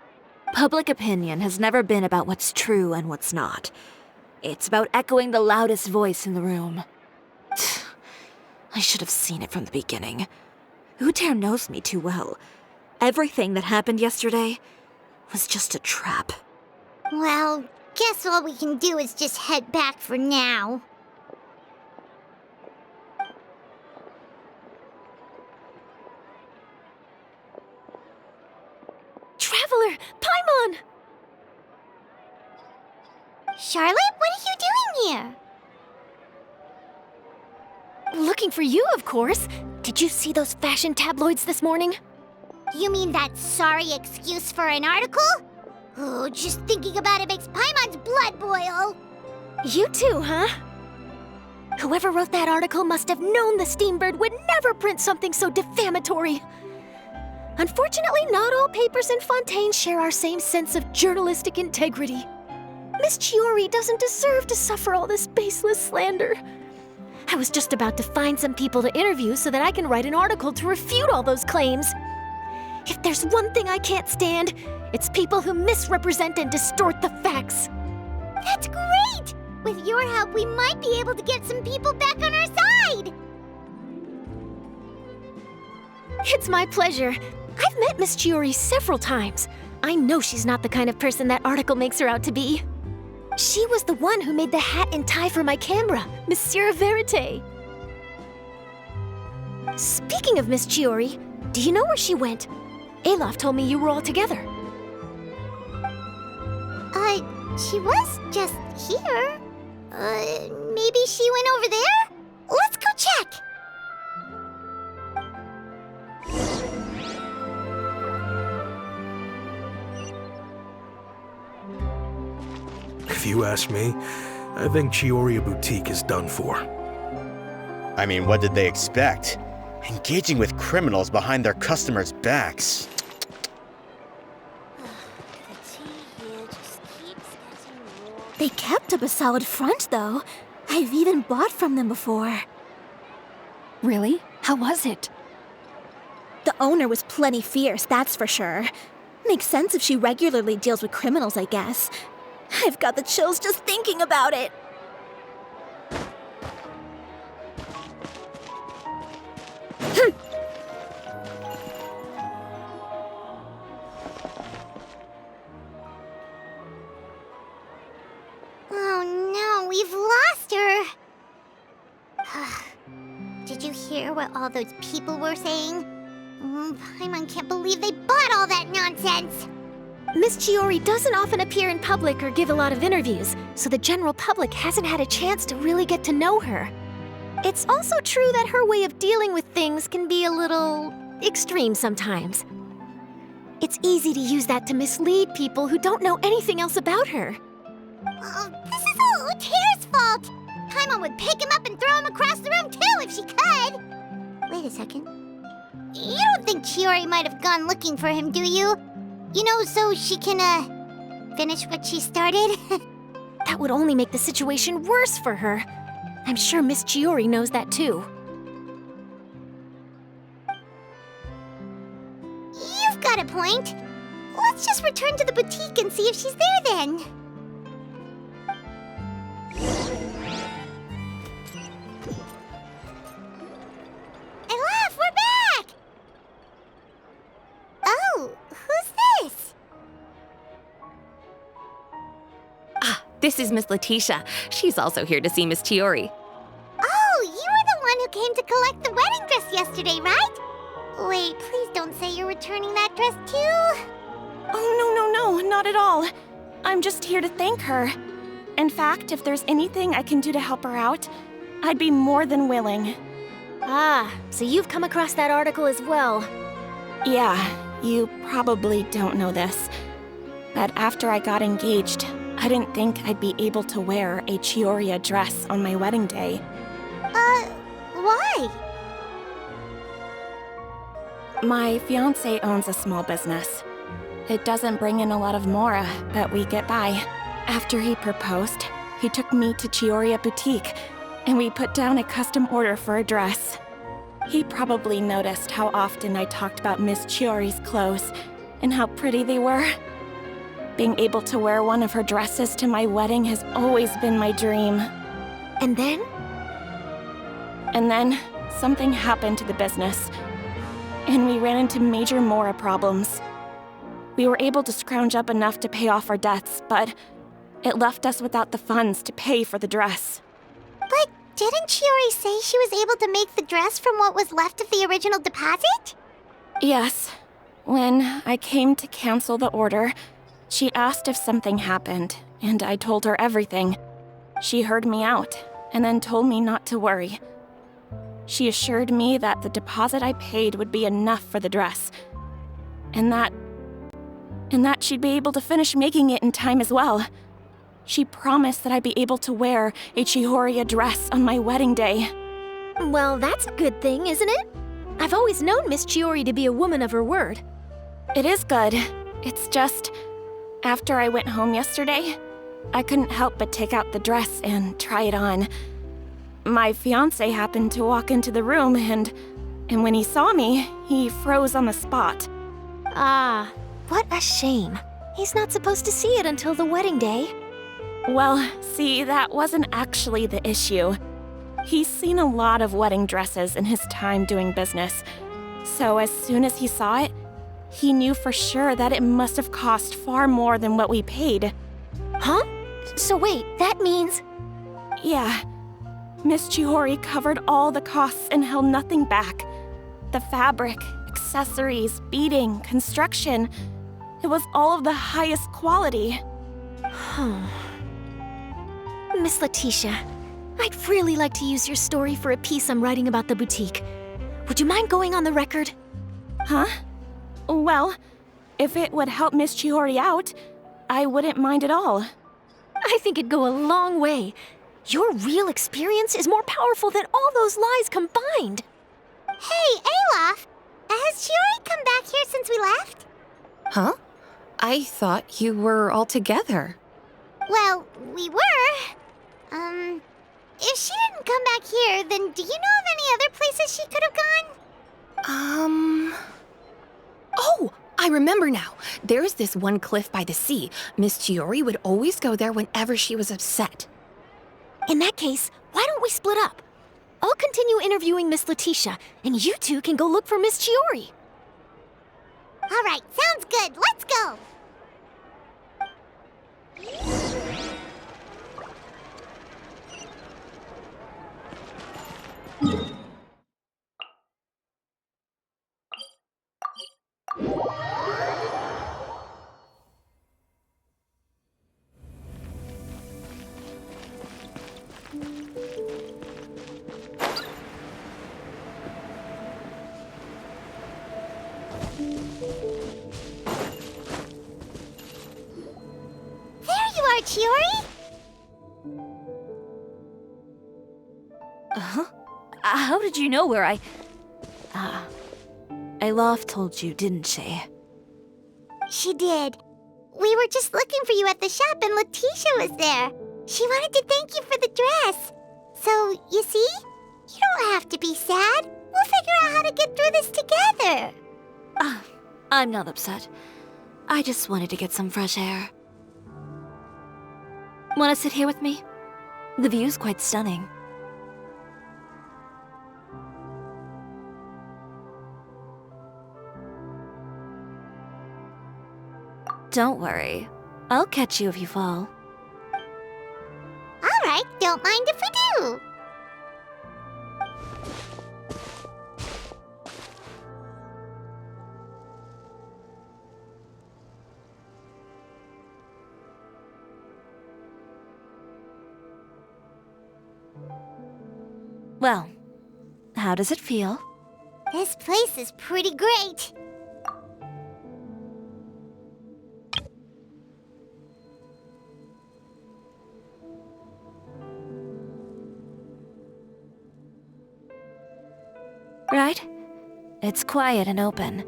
D: Public opinion has never been about what's true and what's not. It's about echoing the loudest voice in the room. I should have seen it from the beginning. Uter knows me too well. Everything that happened yesterday was just a trap.
A: Well, guess all we can do is just head back for now.
B: Traveler! Paimon!
A: Charlotte, what are you doing here?
B: Looking for you, of course. Did you see those fashion tabloids this morning?
A: You mean that sorry excuse for an article? Oh, just thinking about it makes Paimon's blood boil.
B: You too, huh? Whoever wrote that article must have known the Steambird would never print something so defamatory. Unfortunately, not all papers in Fontaine share our same sense of journalistic integrity. Miss Chiori doesn't deserve to suffer all this baseless slander. I was just about to find some people to interview so that I can write an article to refute all those claims. If there's one thing I can't stand, it's people who misrepresent and distort the facts.
A: That's great! With your help, we might be able to get some people back on our side!
B: It's my pleasure. I've met Miss Chiori several times. I know she's not the kind of person that article makes her out to be. She was the one who made the hat and tie for my camera, Monsieur Verite. Speaking of Miss Chiori, do you know where she went? Alof told me you were all together.
A: She was just here. Maybe she went over there? Let's go check!
J: If you ask me, I think Chiori Boutique is done for.
K: I mean, what did they expect? Engaging with criminals behind their customers' backs.
B: They kept up a solid front, though. I've even bought from them before.
C: Really? How was it?
B: The owner was plenty fierce, that's for sure. Makes sense if she regularly deals with criminals, I guess. I've got the chills just thinking about it.
A: Oh no, we've lost her. Did you hear what all those people were saying? Paimon can't believe they bought all that nonsense.
B: Miss Chiori doesn't often appear in public or give a lot of interviews, so the general public hasn't had a chance to really get to know her. It's also true that her way of dealing with things can be a little extreme sometimes. It's easy to use that to mislead people who don't know anything else about her.
A: This is all Uter's fault. Paimon would pick him up and throw him across the room too if she could. Wait a second. You don't think Chiori might have gone looking for him, do you? You know, so she can, finish what she started?
B: That would only make the situation worse for her. I'm sure Miss Chiori knows that too.
A: You've got a point. Let's just return to the boutique and see if she's there then. Olaf, we're back! Oh, who's this?
C: This is Miss Letitia. She's also here to see Miss Chiori.
A: Oh, you were the one who came to collect the wedding dress yesterday, right? Wait, please don't say you're returning that dress too.
C: Oh, no, not at all. I'm just here to thank her. In fact, if there's anything I can do to help her out, I'd be more than willing.
B: Ah, so you've come across that article as well.
C: Yeah, you probably don't know this, but after I got engaged, I didn't think I'd be able to wear a Chiori dress on my wedding day.
A: Why?
C: My fiancé owns a small business. It doesn't bring in a lot of mora, but we get by. After he proposed, he took me to Cisoria boutique, and we put down a custom order for a dress. He probably noticed how often I talked about Miss Chiori's clothes and how pretty they were. Being able to wear one of her dresses to my wedding has always been my dream.
B: And then?
C: And then, something happened to the business, and we ran into major mora problems. We were able to scrounge up enough to pay off our debts, but it left us without the funds to pay for the dress.
A: But didn't Chiori say she was able to make the dress from what was left of the original deposit?
C: Yes. When I came to cancel the order, she asked if something happened, and I told her everything. She heard me out, and then told me not to worry. She assured me that the deposit I paid would be enough for the dress, and that she'd be able to finish making it in time as well. She promised that I'd be able to wear a Chisoria dress on my wedding day.
B: Well, that's a good thing, isn't it? I've always known Miss Chiori to be a woman of her word.
C: It is good. It's just, after I went home yesterday, I couldn't help but take out the dress and try it on. My fiancé happened to walk into the room, and when he saw me, he froze on the spot.
B: Ah, what a shame. He's not supposed to see it until the wedding day.
C: Well, see, that wasn't actually the issue. He's seen a lot of wedding dresses in his time doing business, so as soon as he saw it, he knew for sure that it must have cost far more than what we paid.
B: Huh? So wait, that means...
C: Yeah. Miss Chiori covered all the costs and held nothing back. The fabric, accessories, beading, construction. It was all of the highest quality.
B: Miss Letitia, I'd really like to use your story for a piece I'm writing about the boutique. Would you mind going on the record?
C: Huh? Well, if it would help Miss Chiori out, I wouldn't mind at all.
B: I think it'd go a long way. Your real experience is more powerful than all those lies combined.
A: Hey, Olaf! Has Chiori come back here since we left?
E: Huh? I thought you were all together.
A: Well, we were. If she didn't come back here, then do you know of any other places she could have gone?
E: Oh, I remember now. There's this one cliff by the sea. Miss Chiori would always go there whenever she was upset.
B: In that case, why don't we split up? I'll continue interviewing Miss Letitia, and you two can go look for Miss Chiori.
A: All right, sounds good. Let's go. Chiori?
D: How did you know where I... Olaf told you, didn't she?
A: She did. We were just looking for you at the shop and Letitia was there. She wanted to thank you for the dress. So, you see? You don't have to be sad. We'll figure out how to get through this together.
D: I'm not upset. I just wanted to get some fresh air. Want to sit here with me? The view's quite stunning. Don't worry. I'll catch you if you fall.
A: All right, don't mind if we do.
D: Well, how does it feel?
A: This place is pretty great.
D: Right? It's quiet and open,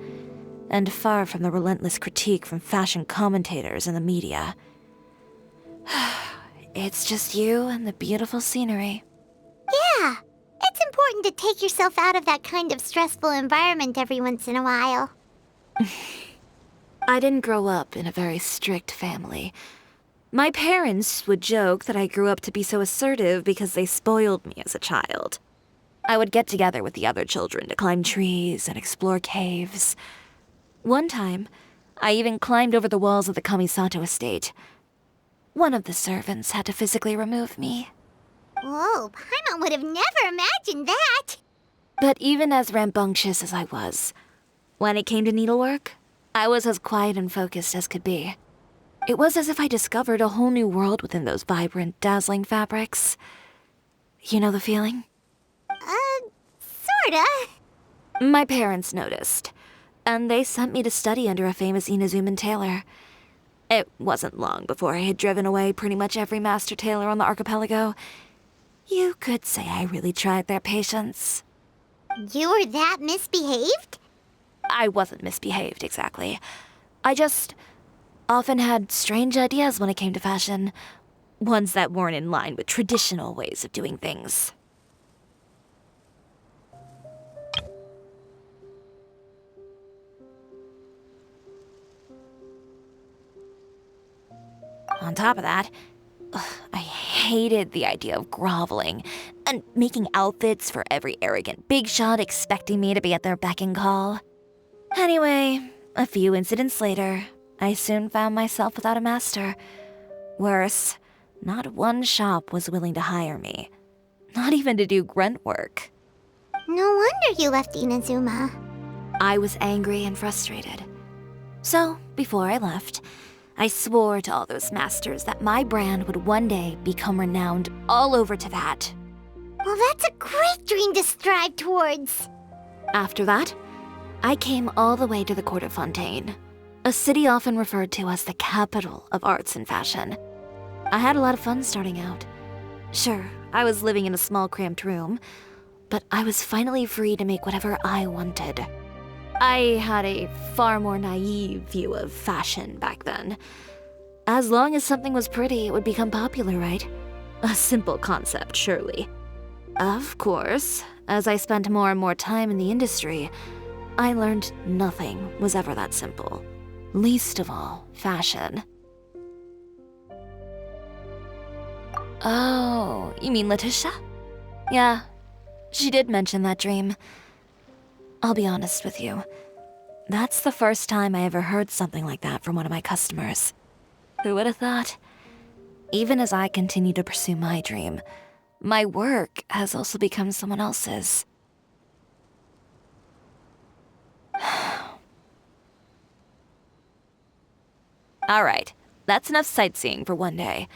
D: and far from the relentless critique from fashion commentators and the media. It's just you and the beautiful scenery.
A: Yeah, it's important to take yourself out of that kind of stressful environment every once in a while.
D: I didn't grow up in a very strict family. My parents would joke that I grew up to be so assertive because they spoiled me as a child. I would get together with the other children to climb trees and explore caves. One time, I even climbed over the walls of the Kamisato estate. One of the servants had to physically remove me.
A: Whoa, Paimon would have never imagined that.
D: But even as rambunctious as I was, when it came to needlework, I was as quiet and focused as could be. It was as if I discovered a whole new world within those vibrant, dazzling fabrics. You know the feeling?
A: Sorta.
D: My parents noticed, and they sent me to study under a famous Inazuman tailor. It wasn't long before I had driven away pretty much every master tailor on the archipelago. You could say I really tried their patience.
A: You were that misbehaved?
D: I wasn't misbehaved, exactly. I just often had strange ideas when it came to fashion. Ones that weren't in line with traditional ways of doing things. On top of that, I hated the idea of groveling and making outfits for every arrogant big shot expecting me to be at their beck and call. Anyway, a few incidents later, I soon found myself without a master. Worse, not one shop was willing to hire me. Not even to do grunt work.
A: No wonder you left Inazuma.
D: I was angry and frustrated. So, before I left, I swore to all those masters that my brand would one day become renowned all over Teyvat.
A: Well, that's a great dream to strive towards.
D: After that, I came all the way to the court of Fontaine, a city often referred to as the capital of arts and fashion. I had a lot of fun starting out. Sure, I was living in a small cramped room, but I was finally free to make whatever I wanted. I had a far more naive view of fashion back then. As long as something was pretty, it would become popular, right? A simple concept, surely. Of course, as I spent more and more time in the industry, I learned nothing was ever that simple. Least of all, fashion. Oh, you mean Letitia? Yeah, she did mention that dream. I'll be honest with you. That's the first time I ever heard something like that from one of my customers. Who would have thought? Even as I continue to pursue my dream, my work has also become someone else's. All right, that's enough sightseeing for one day.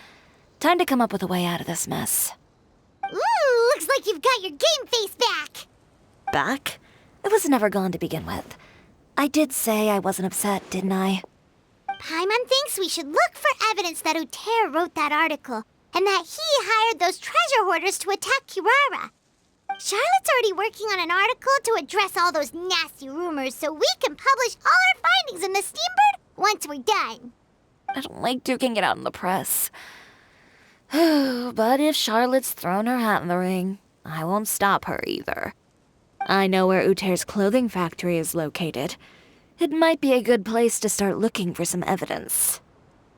D: Time to come up with a way out of this mess.
A: Ooh, looks like you've got your game face back.
D: Back? It was never gone to begin with. I did say I wasn't upset, didn't I?
A: Paimon thinks we should look for evidence that Uter wrote that article, and that he hired those treasure hoarders to attack Kirara. Charlotte's already working on an article to address all those nasty rumors so we can publish all our findings in the Steambird once we're done.
D: I don't like duking it out in the press. But if Charlotte's thrown her hat in the ring, I won't stop her either. I know where Uter's clothing factory is located. It might be a good place to start looking for some evidence.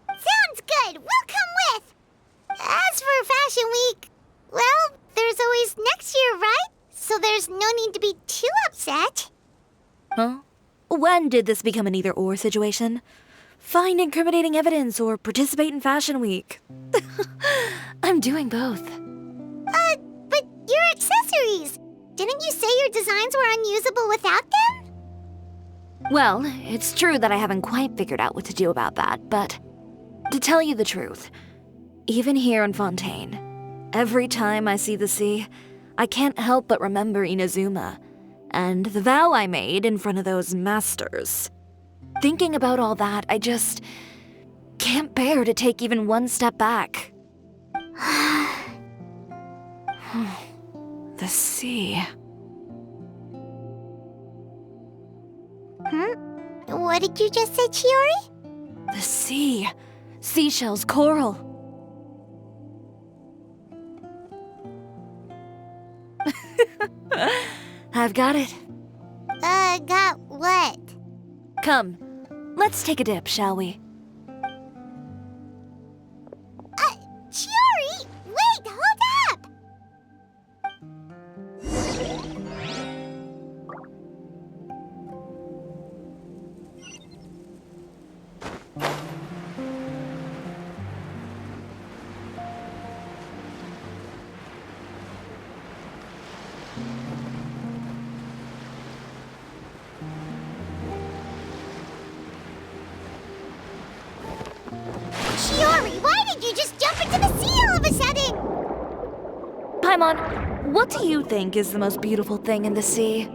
A: Sounds good. We'll come with. As for Fashion Week, well, there's always next year, right? So there's no need to be too upset.
D: Huh? When did this become an either-or situation? Find incriminating evidence or participate in Fashion Week. I'm doing both.
A: But your accessories! Didn't you say your designs were unusable without them?
D: Well, it's true that I haven't quite figured out what to do about that, but to tell you the truth, even here in Fontaine, every time I see the sea, I can't help but remember Inazuma and the vow I made in front of those masters. Thinking about all that, I just can't bear to take even one step back. The sea.
A: What did you just say, Chiori?
D: The sea. Seashells, coral. I've got it.
A: Got what?
D: Come, let's take a dip, shall we?
A: Chiori! Wait, hold up! Chiori, why did you just jump into the sea all of a sudden?
D: Paimon, what do you think is the most beautiful thing in the sea?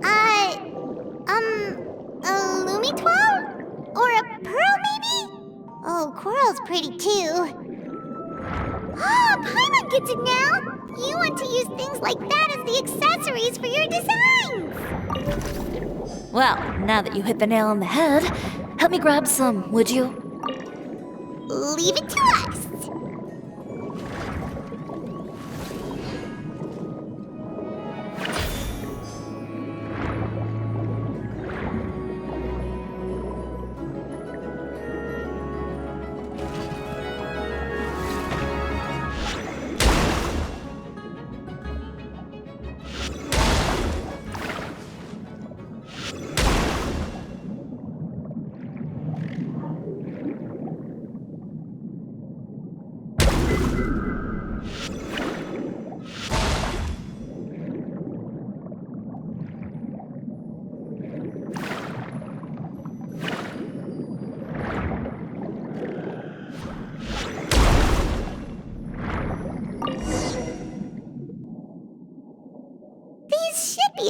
A: A Lumitwal? Or a pearl, maybe? Oh, coral's pretty too. Ah, Paimon gets it now! You want to use things like that as the accessories for your designs!
D: Well, now that you hit the nail on the head, help me grab some, would you?
A: Leave it to us!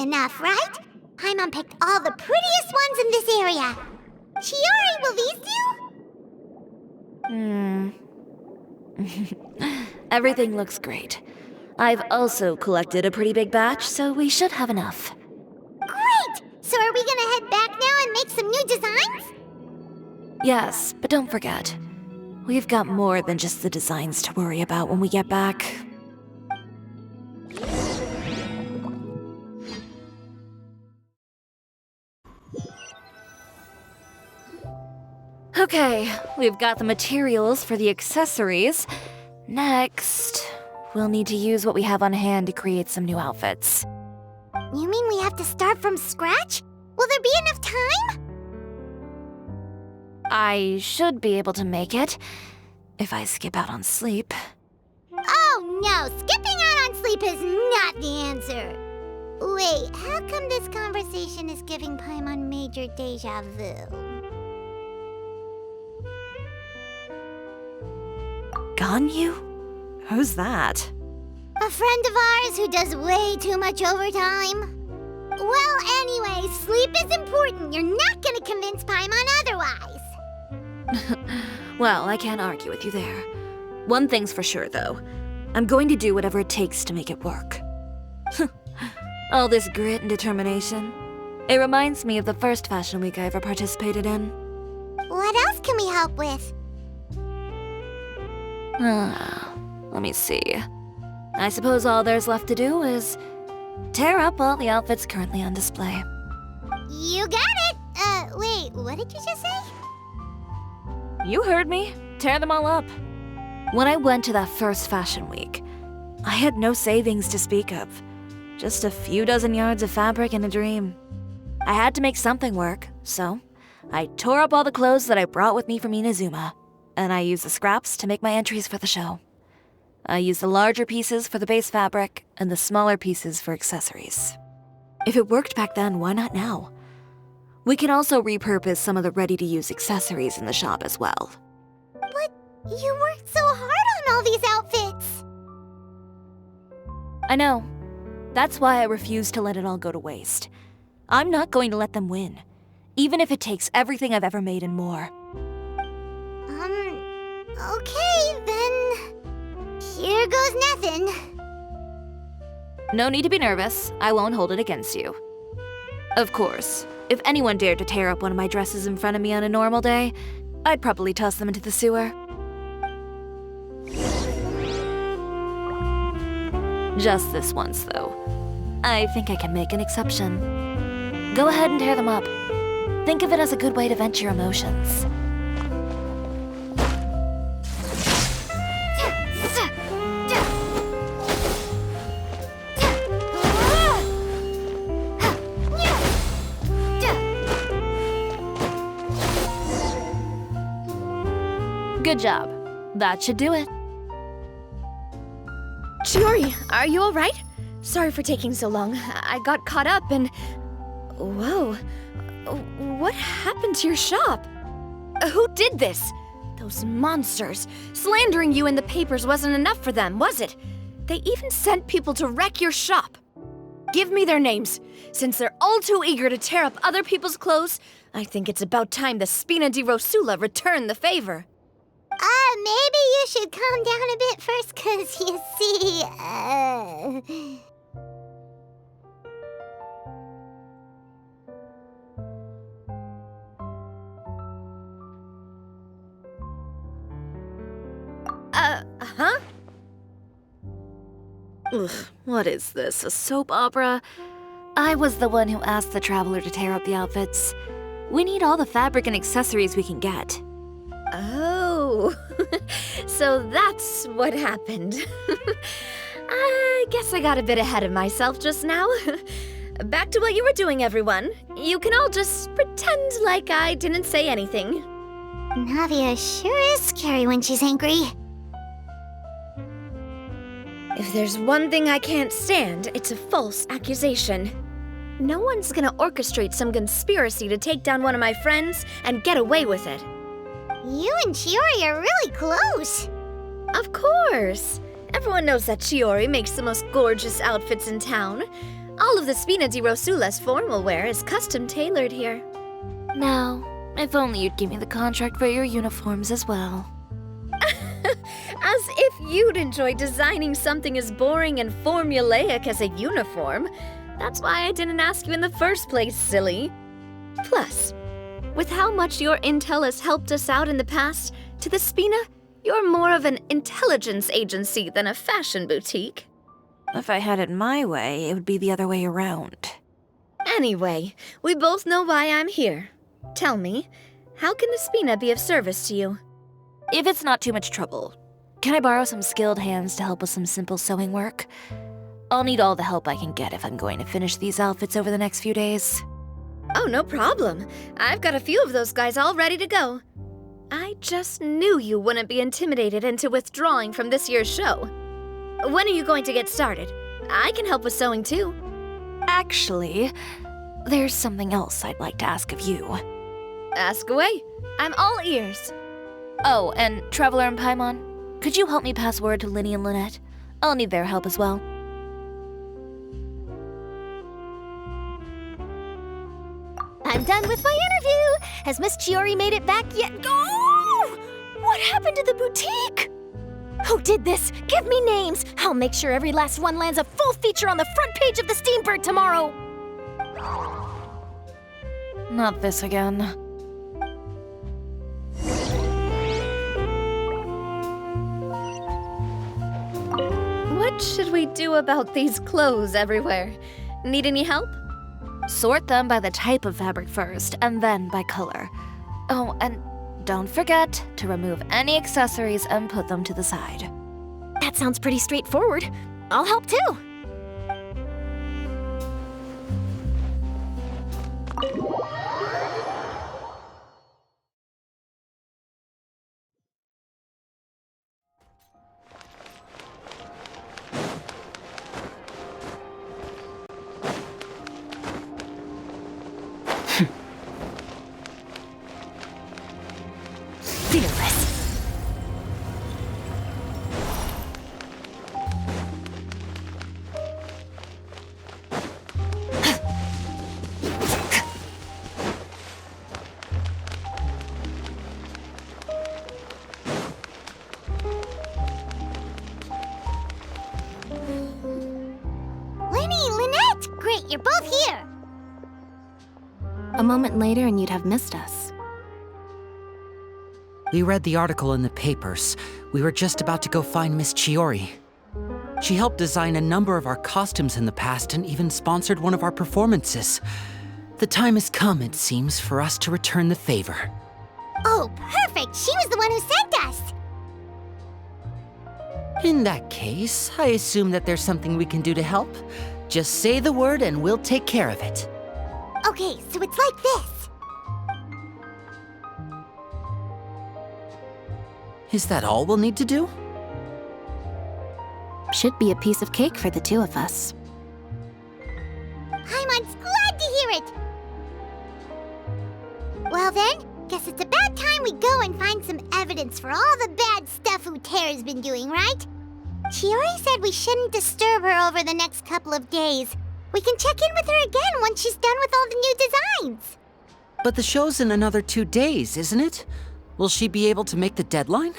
A: Enough, right? Paimon picked all the prettiest ones in this area. Chiori, will these do?
D: Everything looks great. I've also collected a pretty big batch, so we should have enough.
A: Great! So are we gonna head back now and make some new designs?
D: Yes, but don't forget, we've got more than just the designs to worry about when we get back. Okay, we've got the materials for the accessories. Next, we'll need to use what we have on hand to create some new outfits.
A: You mean we have to start from scratch? Will there be enough time?
D: I should be able to make it, if I skip out on sleep.
A: Oh no, skipping out on sleep is not the answer. Wait, how come this conversation is giving Paimon major deja vu?
D: Ganyu? Who's that?
A: A friend of ours who does way too much overtime. Well, anyway, sleep is important. You're not gonna convince Paimon otherwise.
D: Well, I can't argue with you there. One thing's for sure, though. I'm going to do whatever it takes to make it work. All this grit and determination, It reminds me of the first fashion week I ever participated in.
A: What else can we help with?
D: Let me see. I suppose all there's left to do is tear up all the outfits currently on display.
A: You got it! Wait, what did you just say?
D: You heard me. Tear them all up. When I went to that first fashion week, I had no savings to speak of. Just a few dozen yards of fabric and a dream. I had to make something work, so I tore up all the clothes that I brought with me from Inazuma, and I used the scraps to make my entries for the show. I used the larger pieces for the base fabric and the smaller pieces for accessories. If it worked back then, why not now? We can also repurpose some of the ready-to-use accessories in the shop as well.
A: But you worked so hard on all these outfits!
D: I know. That's why I refuse to let it all go to waste. I'm not going to let them win, even if it takes everything I've ever made and more.
A: Okay, then... Here goes nothing.
D: No need to be nervous. I won't hold it against you. Of course, if anyone dared to tear up one of my dresses in front of me on a normal day, I'd probably toss them into the sewer. Just this once, though. I think I can make an exception. Go ahead and tear them up. Think of it as a good way to vent your emotions. Good job. That should do it.
B: Chiori, are you alright? Sorry for taking so long. I got caught up and... Whoa. What happened to your shop? Who did this? Those monsters. Slandering you in the papers wasn't enough for them, was it? They even sent people to wreck your shop. Give me their names. Since they're all too eager to tear up other people's clothes, I think it's about time the Spina di Rosula return the favor.
A: Maybe you should calm down a bit first, 'cause you see,
B: Huh?
D: Ugh, what is this, a soap opera? I was the one who asked the traveler to tear up the outfits. We need all the fabric and accessories we can get.
B: Oh, so that's what happened. I guess I got a bit ahead of myself just now. Back to what you were doing, everyone. You can all just pretend like I didn't say anything.
A: Navia sure is scary when she's angry.
B: If there's one thing I can't stand, it's a false accusation. No one's gonna orchestrate some conspiracy to take down one of my friends and get away with it.
A: You and Chiori are really close.
B: Of course. Everyone knows that Chiori makes the most gorgeous outfits in town. All of the Spina di Rosula's formal wear is custom tailored here.
D: Now, if only you'd give me the contract for your uniforms as well.
B: As if you'd enjoy designing something as boring and formulaic as a uniform. That's why I didn't ask you in the first place, silly. Plus, with how much your intel has helped us out in the past, to the Spina, you're more of an intelligence agency than a fashion boutique.
D: If I had it my way, it would be the other way around.
B: Anyway, we both know why I'm here. Tell me, how can the Spina be of service to you?
D: If it's not too much trouble, can I borrow some skilled hands to help with some simple sewing work? I'll need all the help I can get if I'm going to finish these outfits over the next few days.
B: Oh, no problem. I've got a few of those guys all ready to go. I just knew you wouldn't be intimidated into withdrawing from this year's show. When are you going to get started? I can help with sewing too.
D: Actually, there's something else I'd like to ask of you.
B: Ask away. I'm all ears.
D: Oh, and Traveler and Paimon, could you help me pass word to Linny and Lynette? I'll need their help as well.
A: I'm done with my interview. Has Miss Chiori made it back yet?
B: Oh! What happened to the boutique?
A: Who did this? Give me names. I'll make sure every last one lands a full feature on the front page of the Steambird tomorrow.
D: not this again.
B: What should we do about these clothes everywhere? Need any help?
D: Sort them by the type of fabric first, and then by color. Oh, and don't forget to remove any accessories and put them to the side.
C: That sounds pretty straightforward. I'll help too. Fearless.
A: Lenny, Lynette! Great, you're both here!
B: A moment later and you'd have missed us.
L: We read the article in the papers. We were just about to go find Miss Chiori. She helped design a number of our costumes in the past and even sponsored one of our performances. The time has come, it seems, for us to return the favor.
A: Oh, perfect! She was the one who sent us!
L: In that case, I assume that there's something we can do to help. Just say the word and we'll take care of it.
A: Okay, so it's like this.
L: Is that all we'll need to do?
B: Should be a piece of cake for the two of us.
A: Paimon's glad to hear it! Well then, guess it's about time we go and find some evidence for all the bad stuff Utera's been doing, right? Chiori said we shouldn't disturb her over the next couple of days. We can check in with her again once she's done with all the new designs.
L: But the show's in another 2 days, isn't it? Will she be able to make the deadline?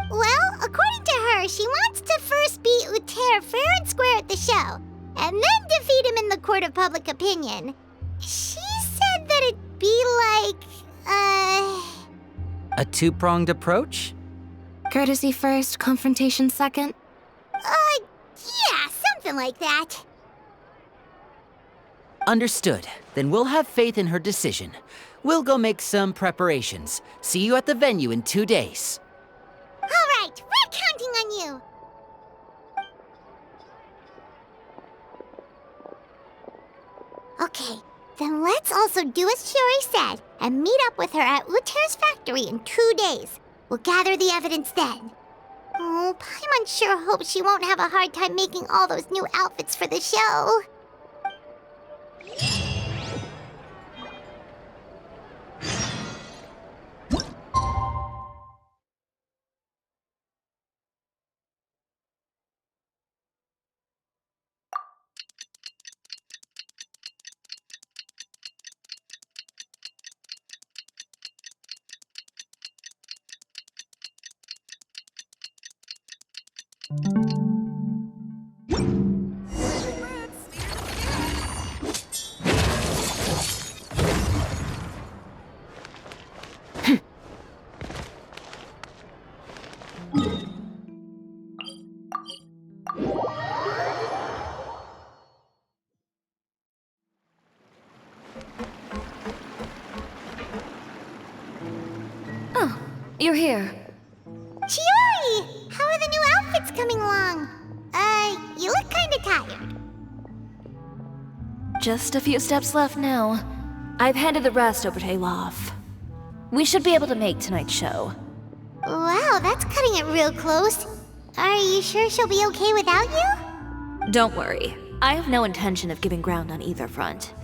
A: Well, according to her, she wants to first beat Utera fair and square at the show, and then defeat him in the court of public opinion. She said that it'd be like,
L: A two-pronged approach?
B: Courtesy first, confrontation second?
A: yeah, something like that.
L: Understood. Then we'll have faith in her decision. We'll go make some preparations. See you at the venue in 2 days.
A: All right, we're counting on you. Okay, then let's also do as Chiori said and meet up with her at Utera's factory in 2 days. We'll gather the evidence then. Oh, Paimon sure hopes she won't have a hard time making all those new outfits for the show.
D: You're here.
A: Chiori! How are the new outfits coming along? You look kinda tired.
D: Just a few steps left now. I've handed the rest over to Olaf. We should be able to make tonight's show.
A: Wow, that's cutting it real close. Are you sure she'll be okay without you?
D: Don't worry. I have no intention of giving ground on either front.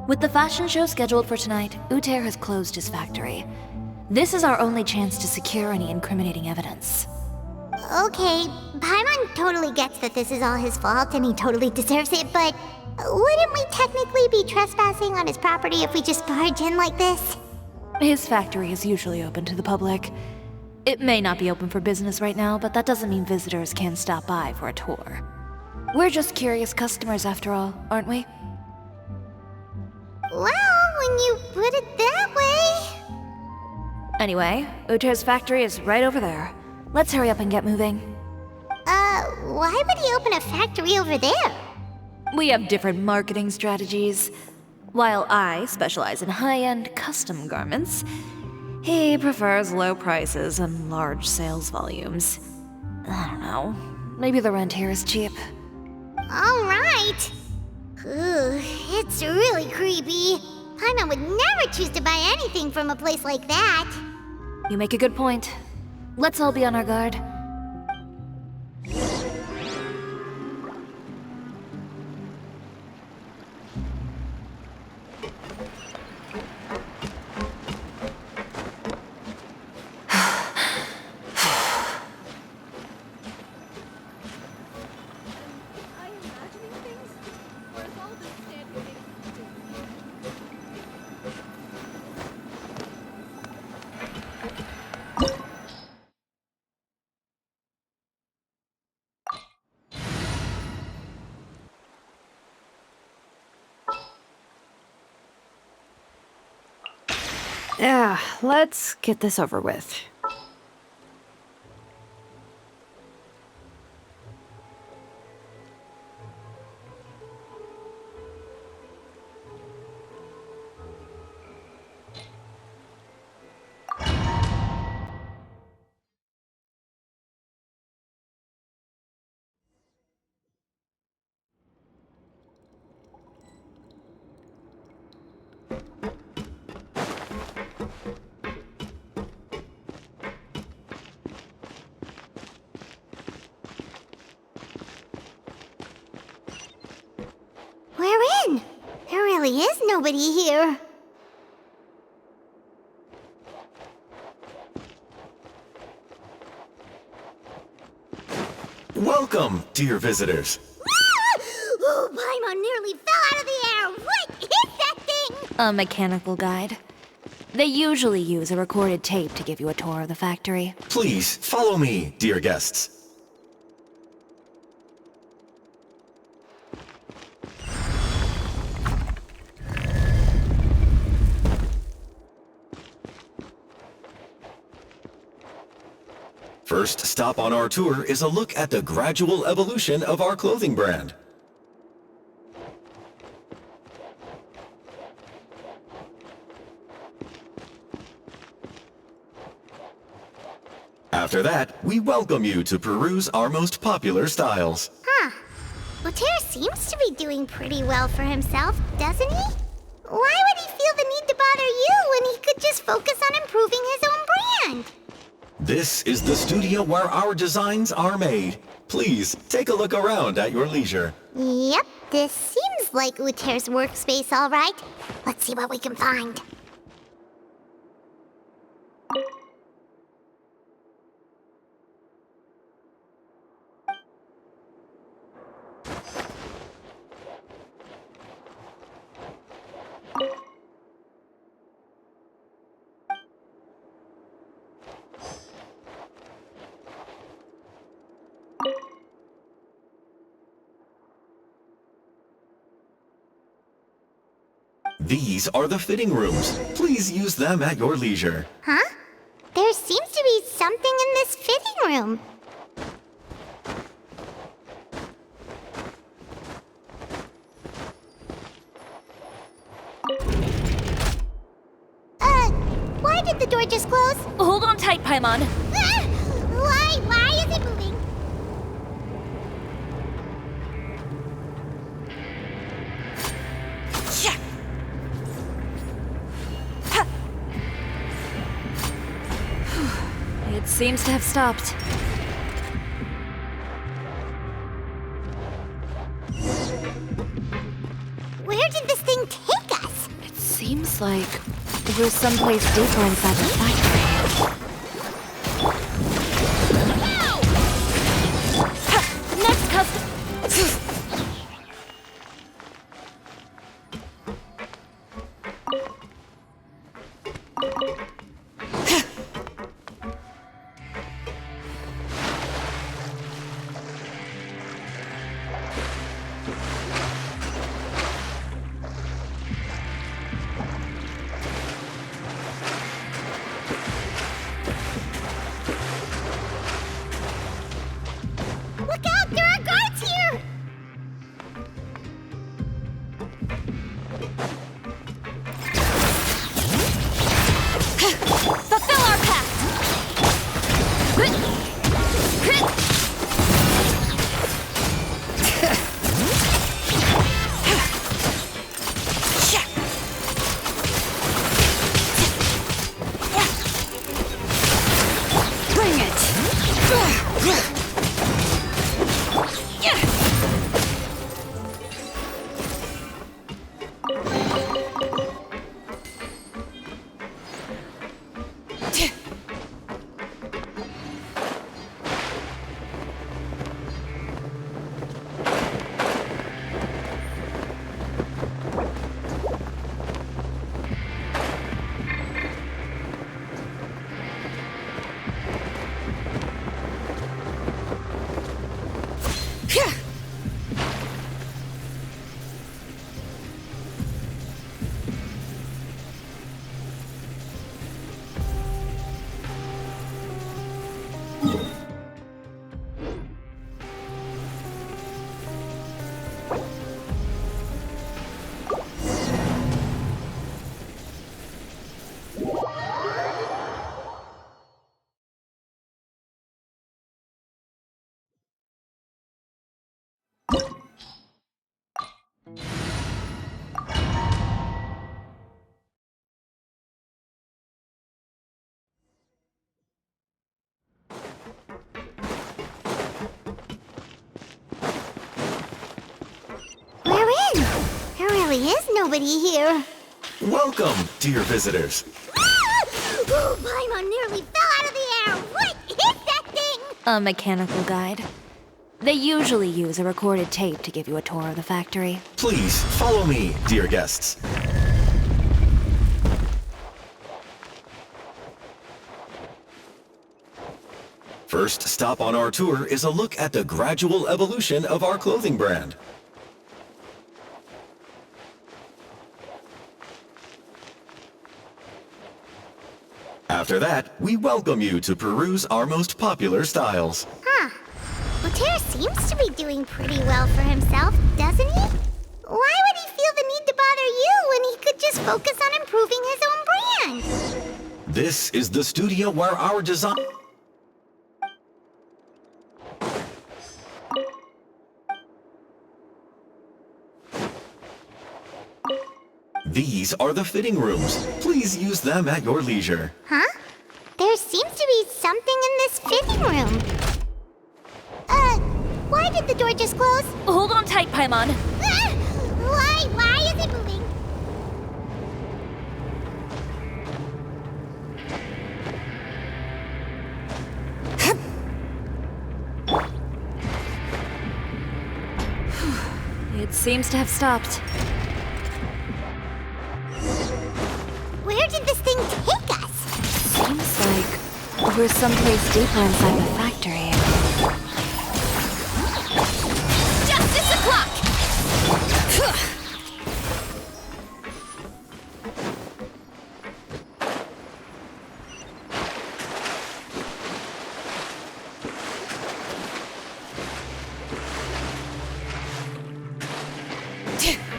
D: With the fashion show scheduled for tonight, Uther has closed his factory. This is our only chance to secure any incriminating evidence.
A: Okay, Paimon totally gets that this is all his fault and he totally deserves it, but wouldn't we technically be trespassing on his property if we just barge in like this?
D: His factory is usually open to the public. It may not be open for business right now, but that doesn't mean visitors can't stop by for a tour. We're just curious customers after all, aren't we?
A: Well, when you put it that way.
D: Anyway, Uter's factory is right over there. Let's hurry up and get moving.
A: Why would he open a factory over there?
D: We have different marketing strategies. While I specialize in high-end custom garments, he prefers low prices and large sales volumes. I don't know. Maybe the rent here is cheap.
A: Alright. Ooh, it's really creepy. Paimon would never choose to buy anything from a place like that.
D: You make a good point. Let's all be on our guard.
E: Yeah, let's get this over with.
A: We're in. There really is nobody here.
M: Welcome, dear visitors.
A: Oh, Paimon nearly fell out of the air. What is that thing?
D: A mechanical guide. They usually use a recorded tape to give you a tour of the factory.
M: Please, follow me, dear guests. First stop on our tour is a look at the gradual evolution of our clothing brand. After that, we welcome you to peruse our most popular styles.
A: Huh. Lothaire seems to be doing pretty well for himself, doesn't he? Why would he feel the need to bother you when he could just focus on improving his own brand?
M: This is the studio where our designs are made. Please, take a look around at your leisure.
A: Yep, this seems like Uter's workspace, all right. Let's see what we can find.
M: These are the fitting rooms. Please use them at your leisure.
A: Huh? There seems to be something in this fitting room. Why did the door just close?
D: Hold on tight, Paimon.
A: Why is it moving?
D: It seems to have stopped.
A: Where did this thing take us?
D: It seems like we're someplace deeper inside the factory. Next custom.
A: really is nobody here.
M: Welcome, dear visitors.
A: Oh, Paimon nearly fell out of the air. What is that thing?
D: A mechanical guide. They usually use a recorded tape to give you a tour of the factory.
M: Please follow me, dear guests. First stop on our tour is a look at the gradual evolution of our clothing brand. After that, we welcome you to peruse our most popular styles.
A: Huh. Uter seems to be doing pretty well for himself, doesn't he? Why would he feel the need to bother you when he could just focus on improving his own brand?
M: This is the studio where our design... These are the fitting rooms. Please use them at your leisure.
A: Huh? There seems to be something in this fitting room. Why did the door just close?
D: Hold on tight, Paimon.
A: Why is it moving?
D: It seems to have stopped.
A: Where did this thing take us?
D: Seems like we're someplace deeper inside the factory.
A: Justice o'clock!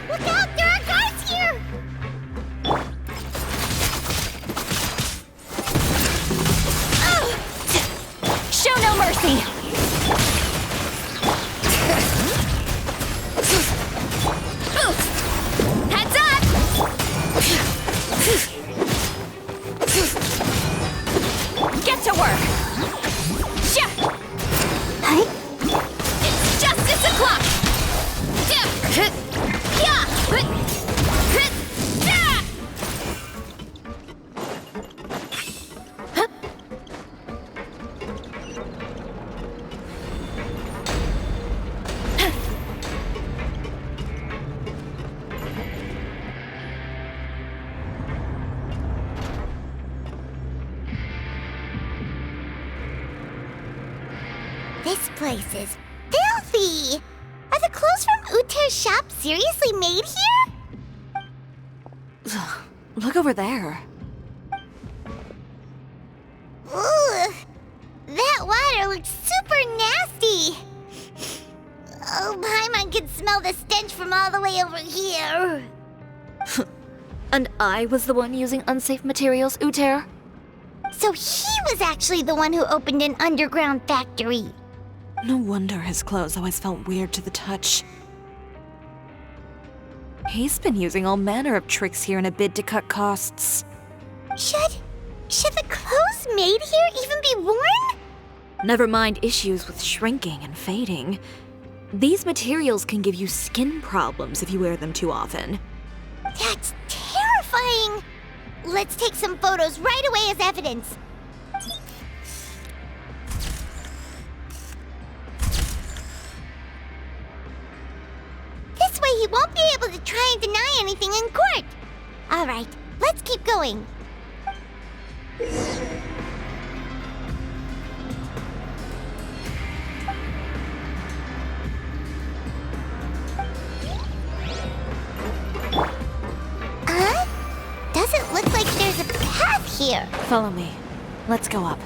A: Look out! There are guards here!
D: Show no mercy!
A: Heads up!
D: Get to work!
A: It's justice o'clock! This place is filthy! Are the clothes from Uter's shop seriously made here?
D: Look over there.
A: Ugh! That water looks super nasty! Oh, Paimon can smell the stench from all the way over here.
D: And I was the one using unsafe materials, Uter?
A: So he was actually the one who opened an underground factory.
C: No wonder his clothes always felt weird to the touch.
D: He's been using all manner of tricks here in a bid to cut costs.
A: Should the clothes made here even be worn?
D: Never mind issues with shrinking and fading. These materials can give you skin problems if you wear them too often.
A: That's terrifying! Let's take some photos right away as evidence. This way he won't be able to try and deny anything in court. All right, let's keep going. Doesn't look like there's a path here.
D: Follow me. Let's go up.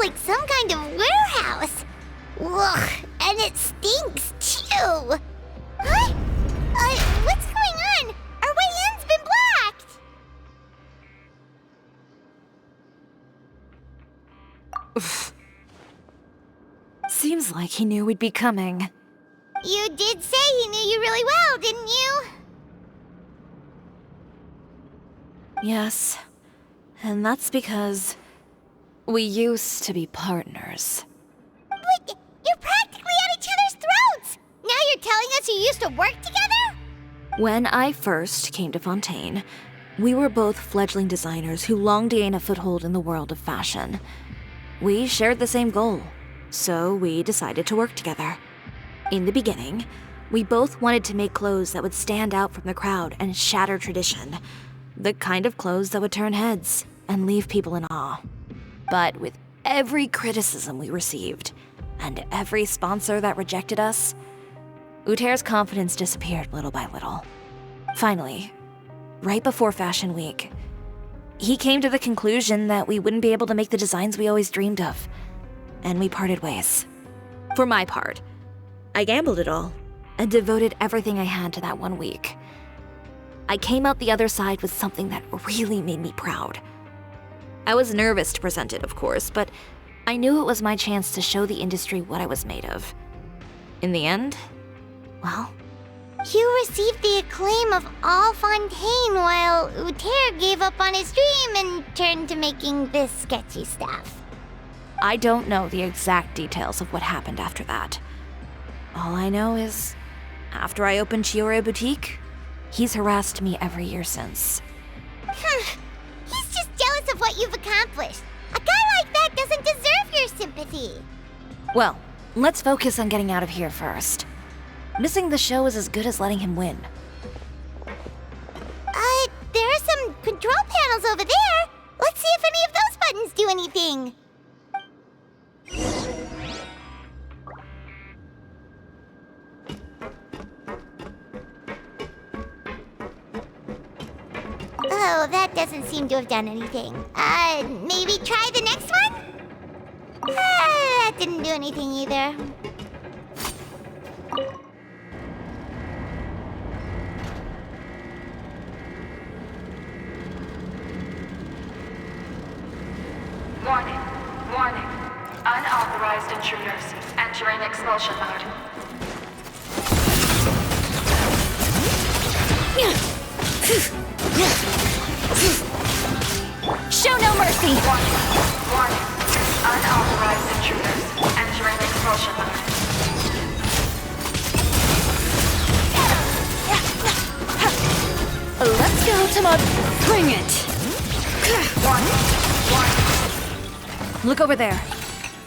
A: like some kind of warehouse. Ugh, and it stinks too. Huh? What's going on? Our way in's been blocked.
D: Seems like he knew we'd be coming.
A: You did say he knew you really well, didn't you?
D: Yes. And that's because we used to be partners.
A: But you're practically at each other's throats! Now you're telling us you used to work together?
D: When I first came to Fontaine, we were both fledgling designers who longed to gain a foothold in the world of fashion. We shared the same goal, so we decided to work together. In the beginning, we both wanted to make clothes that would stand out from the crowd and shatter tradition. The kind of clothes that would turn heads and leave people in awe. But with every criticism we received, and every sponsor that rejected us, Uter's confidence disappeared little by little. Finally, right before Fashion Week, he came to the conclusion that we wouldn't be able to make the designs we always dreamed of, and we parted ways. For my part, I gambled it all and devoted everything I had to that 1 week. I came out the other side with something that really made me proud. I was nervous to present it, of course, but I knew it was my chance to show the industry what I was made of. In the end, well,
A: you received the acclaim of all Fontaine while Uter gave up on his dream and turned to making this sketchy stuff.
D: I don't know the exact details of what happened after that. All I know is, after I opened Cisoria Boutique, he's harassed me every year since.
A: He's just jealous of what you've accomplished. A guy like that doesn't deserve your sympathy.
D: Well, let's focus on getting out of here first. Missing the show is as good as letting him win.
A: There are some control panels over there. Let's see if any of those buttons do anything. Oh, that doesn't seem to have done anything. Maybe try the next one? That didn't do anything either.
N: Warning. Warning. Unauthorized intruders entering expulsion mode.
D: Show no mercy!
N: Warning. Warning. Unauthorized intruders entering expulsion mode.
D: Let's go, Tomo. Bring it!
N: Warning. Warning.
D: Look over there.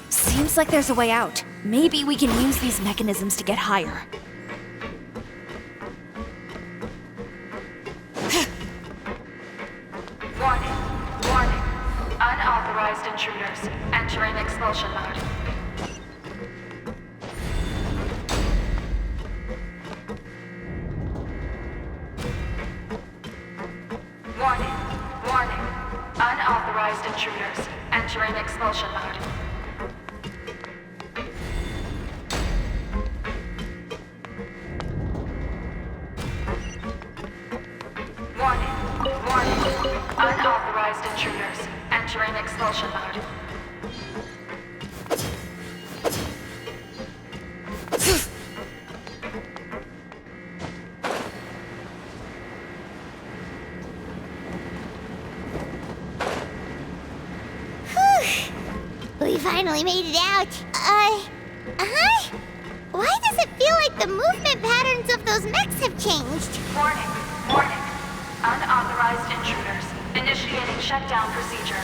D: Seems like there's a way out. Maybe we can use these mechanisms to get higher.
N: Warning. Warning. Unauthorized intruders entering expulsion mode. Warning. Warning. Unauthorized intruders entering expulsion mode. Warning. Warning. Unauthorized intruders entering expulsion mode.
A: We finally made it out. Why does it feel like the movement patterns of those mechs have changed?
N: Warning. Warning. Unauthorized intruders initiating shutdown procedure.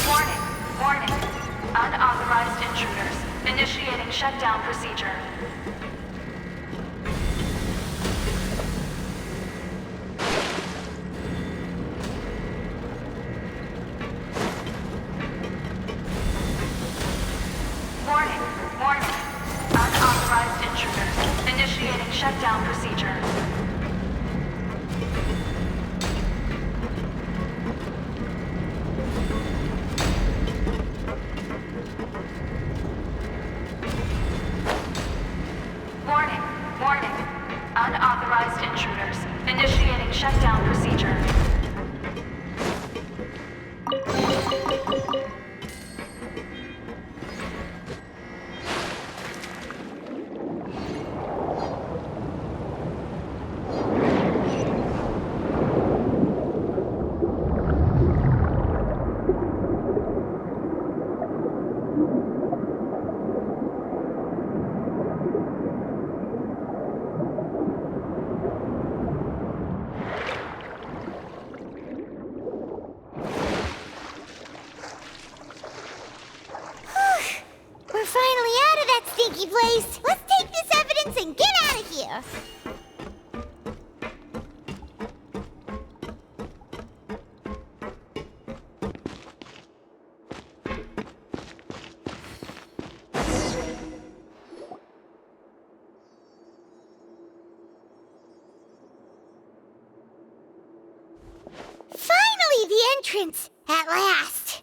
N: Warning. Warning. Unauthorized intruders initiating shutdown procedure. Warning. Warning. Unauthorized intruders initiating shutdown procedure. Warning, warning. Unauthorized intruders. Initiating shutdown procedure.
A: We're finally out of that stinky place. Let's take this evidence and get out of here. Finally, the entrance! At last!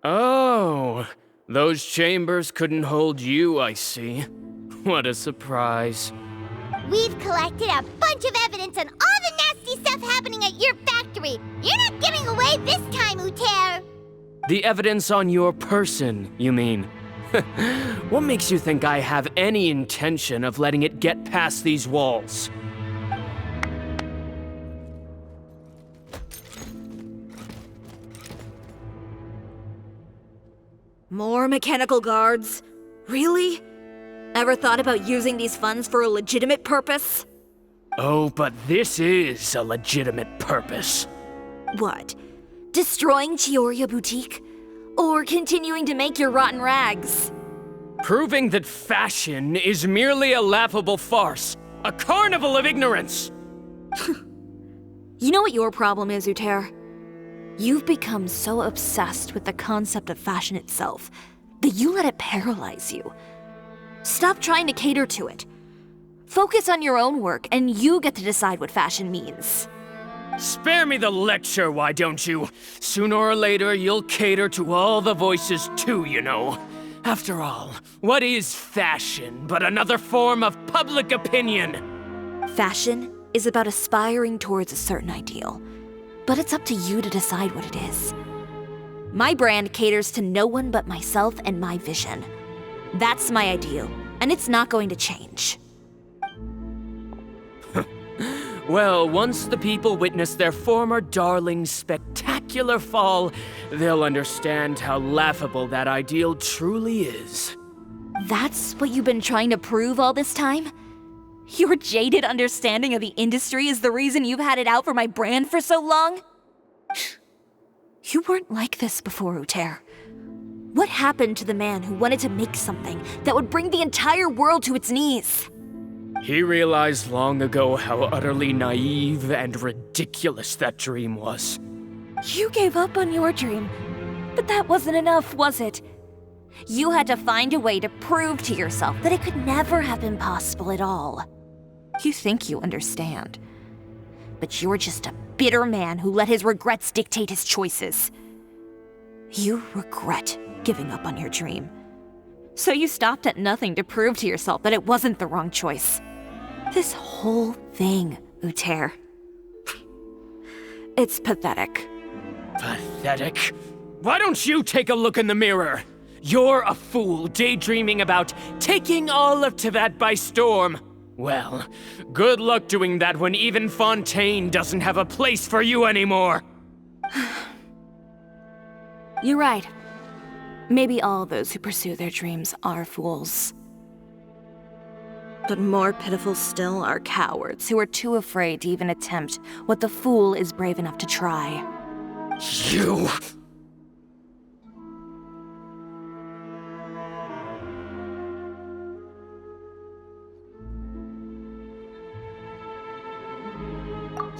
F: Oh, those chambers couldn't hold you, I see. What a surprise.
A: We've collected a bunch of evidence on all the nasty stuff happening at your factory. You're not getting away this time, Uter.
F: The evidence on your person, you mean? What makes you think I have any intention of letting it get past these walls?
D: More mechanical guards? Really? Ever thought about using these funds for a legitimate purpose?
F: Oh, but this is a legitimate purpose.
D: What? Destroying Chiori Boutique? Or continuing to make your rotten rags?
F: Proving that fashion is merely a laughable farce, a carnival of ignorance!
D: You know what your problem is, Uter? You've become so obsessed with the concept of fashion itself that you let it paralyze you. Stop trying to cater to it. Focus on your own work, and you get to decide what fashion means.
F: Spare me the lecture, why don't you? Sooner or later, you'll cater to all the voices too, you know. After all, what is fashion but another form of public opinion?
D: Fashion is about aspiring towards a certain ideal, but it's up to you to decide what it is. My brand caters to no one but myself and my vision. That's my ideal, and it's not going to change.
F: Well, once the people witness their former darling's spectacular fall, they'll understand how laughable that ideal truly is.
D: That's what you've been trying to prove all this time? Your jaded understanding of the industry is the reason you've had it out for my brand for so long? You weren't like this before, Uter. What happened to the man who wanted to make something that would bring the entire world to its knees?
F: He realized long ago how utterly naive and ridiculous that dream was.
D: You gave up on your dream, but that wasn't enough, was it? You had to find a way to prove to yourself that it could never have been possible at all. You think you understand, but you're just a bitter man who let his regrets dictate his choices. You regret giving up on your dream. So you stopped at nothing to prove to yourself that it wasn't the wrong choice. This whole thing, Uter. It's pathetic.
F: Pathetic? Why don't you take a look in the mirror? You're a fool daydreaming about taking all of Tibet by storm. Well, good luck doing that when even Fontaine doesn't have a place for you anymore.
D: You're right. Maybe all those who pursue their dreams are fools. But more pitiful still are cowards who are too afraid to even attempt what the fool is brave enough to try.
F: You!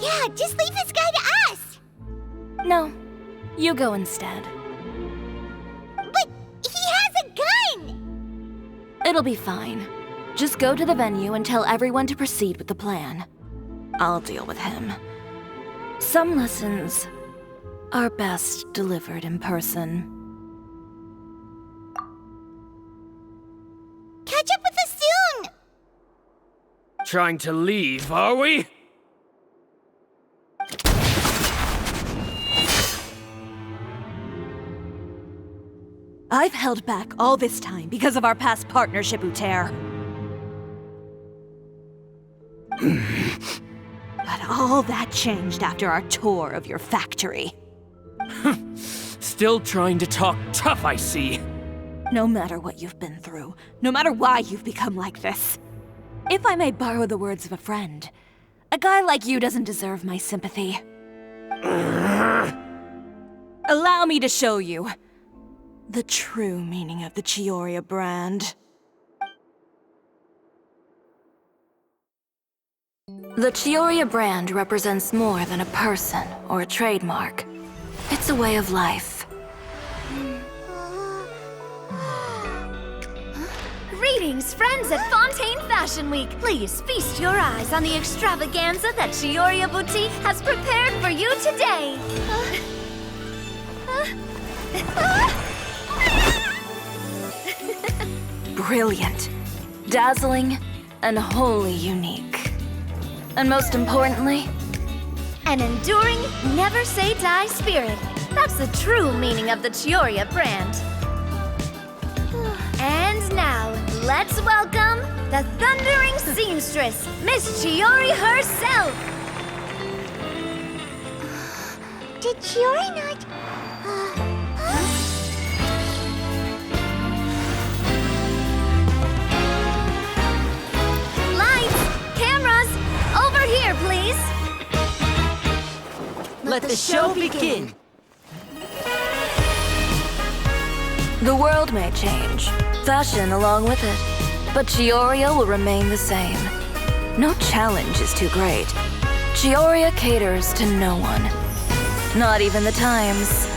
A: Yeah, just leave this guy to us!
B: No,
D: You go instead.
A: But he has a gun!
D: It'll be fine. Just go to the venue and tell everyone to proceed with the plan. I'll deal with him. Some lessons are best delivered in person.
A: Catch up with us soon!
F: Trying to leave, are we?
D: I've held back all this time because of our past partnership, Uter. But all that changed after our tour of your factory.
F: Still trying to talk tough, I see.
D: No matter what you've been through, no matter why you've become like this. If I may borrow the words of a friend, a guy like you doesn't deserve my sympathy. Allow me to show you the true meaning of the Cisoria brand. The Cisoria brand represents more than a person or a trademark. It's a way of life.
O: Greetings, friends at Fontaine Fashion Week. Please feast your eyes on the extravaganza that Cisoria Boutique has prepared for you today.
D: Brilliant, dazzling, and wholly unique. And most importantly,
O: an enduring, never-say-die spirit. That's the true meaning of the Cisoria brand. And now, let's welcome the thundering seamstress, Miss Chiori herself!
A: Did Chiori not...
O: Lights! Cameras! Over here, please!
L: Let the show begin!
D: the world may change, fashion along with it, but Cisoria will remain the same. No challenge is too great. Cisoria caters to no one. Not even the times.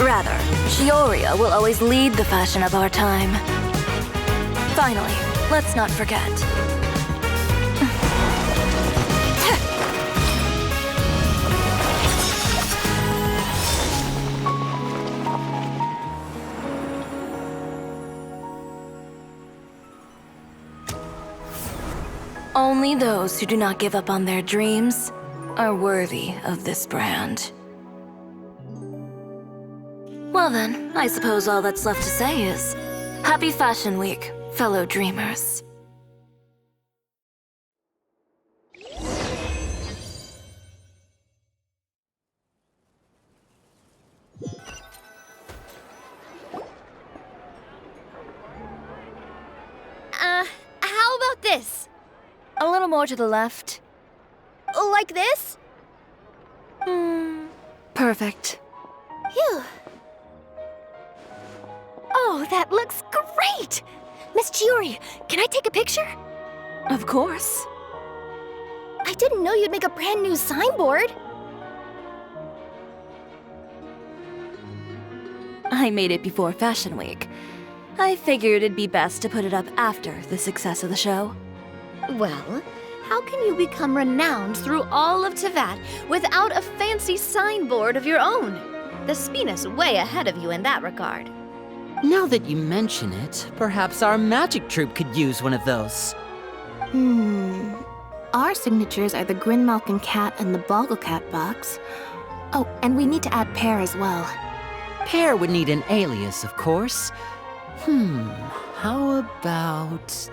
D: Rather, Cisoria will always lead the fashion of our time. Finally, let's not forget. Only those who do not give up on their dreams are worthy of this brand. Well then, I suppose all that's left to say is, Happy Fashion Week, fellow dreamers.
O: How about this?
D: A little more to the left.
O: Like this?
D: Perfect.
B: Phew. Oh, that looks great! Miss Chiori, can I take a picture?
D: Of course.
B: I didn't know you'd make a brand new signboard.
D: I made it before Fashion Week. I figured it'd be best to put it up after the success of the show.
O: Well, how can you become renowned through all of Tevat without a fancy signboard of your own? The Spina's way ahead of you in that regard.
L: Now that you mention it, perhaps our magic troupe could use one of those.
B: Our signatures are the Grinmalkin cat and the Bogglecat box. Oh, and we need to add Pear as well.
L: Pear would need an alias, of course. How about...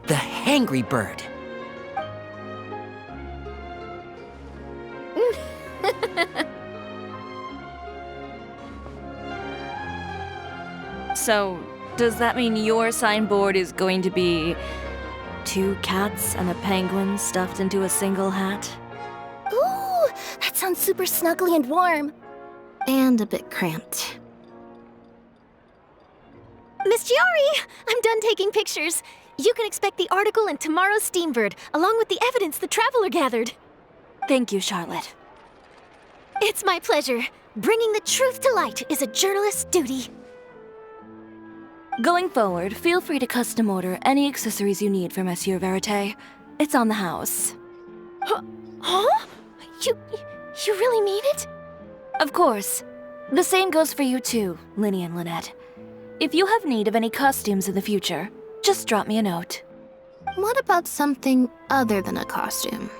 L: the Hangry Bird.
D: So, does that mean your signboard is going to be 2 cats and a penguin stuffed into a single hat?
B: Ooh, that sounds super snuggly and warm. And a bit cramped. Miss Chiori, I'm done taking pictures. You can expect the article in tomorrow's Steambird, along with the evidence the Traveler gathered.
D: Thank you, Charlotte.
A: It's my pleasure. Bringing the truth to light is a journalist's duty.
D: Going forward, feel free to custom order any accessories you need for Monsieur Verite. It's on the house.
B: Huh? You really mean it?
D: Of course. The same goes for you too, Linny and Lynette. If you have need of any costumes in the future, just drop me a note.
B: What about something other than a costume?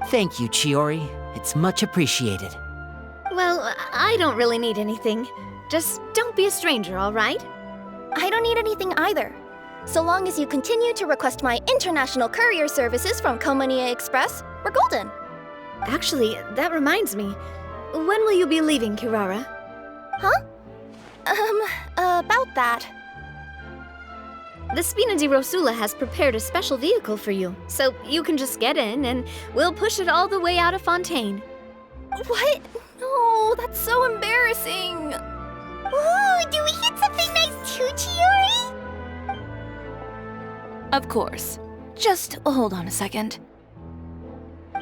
L: Thank you, Chiori. It's much appreciated.
O: Well, I don't really need anything. Just don't be a stranger, all right?
B: I don't need anything either. So long as you continue to request my international courier services from Komania Express, we're golden.
O: Actually, that reminds me. When will you be leaving, Kirara?
B: Huh? About that.
O: The Spina di Rosula has prepared a special vehicle for you, so you can just get in and we'll push it all the way out of Fontaine.
B: What? No, that's so embarrassing.
A: Ooh, do we get something nice too, Chiori?
D: Of course. Just hold on a second.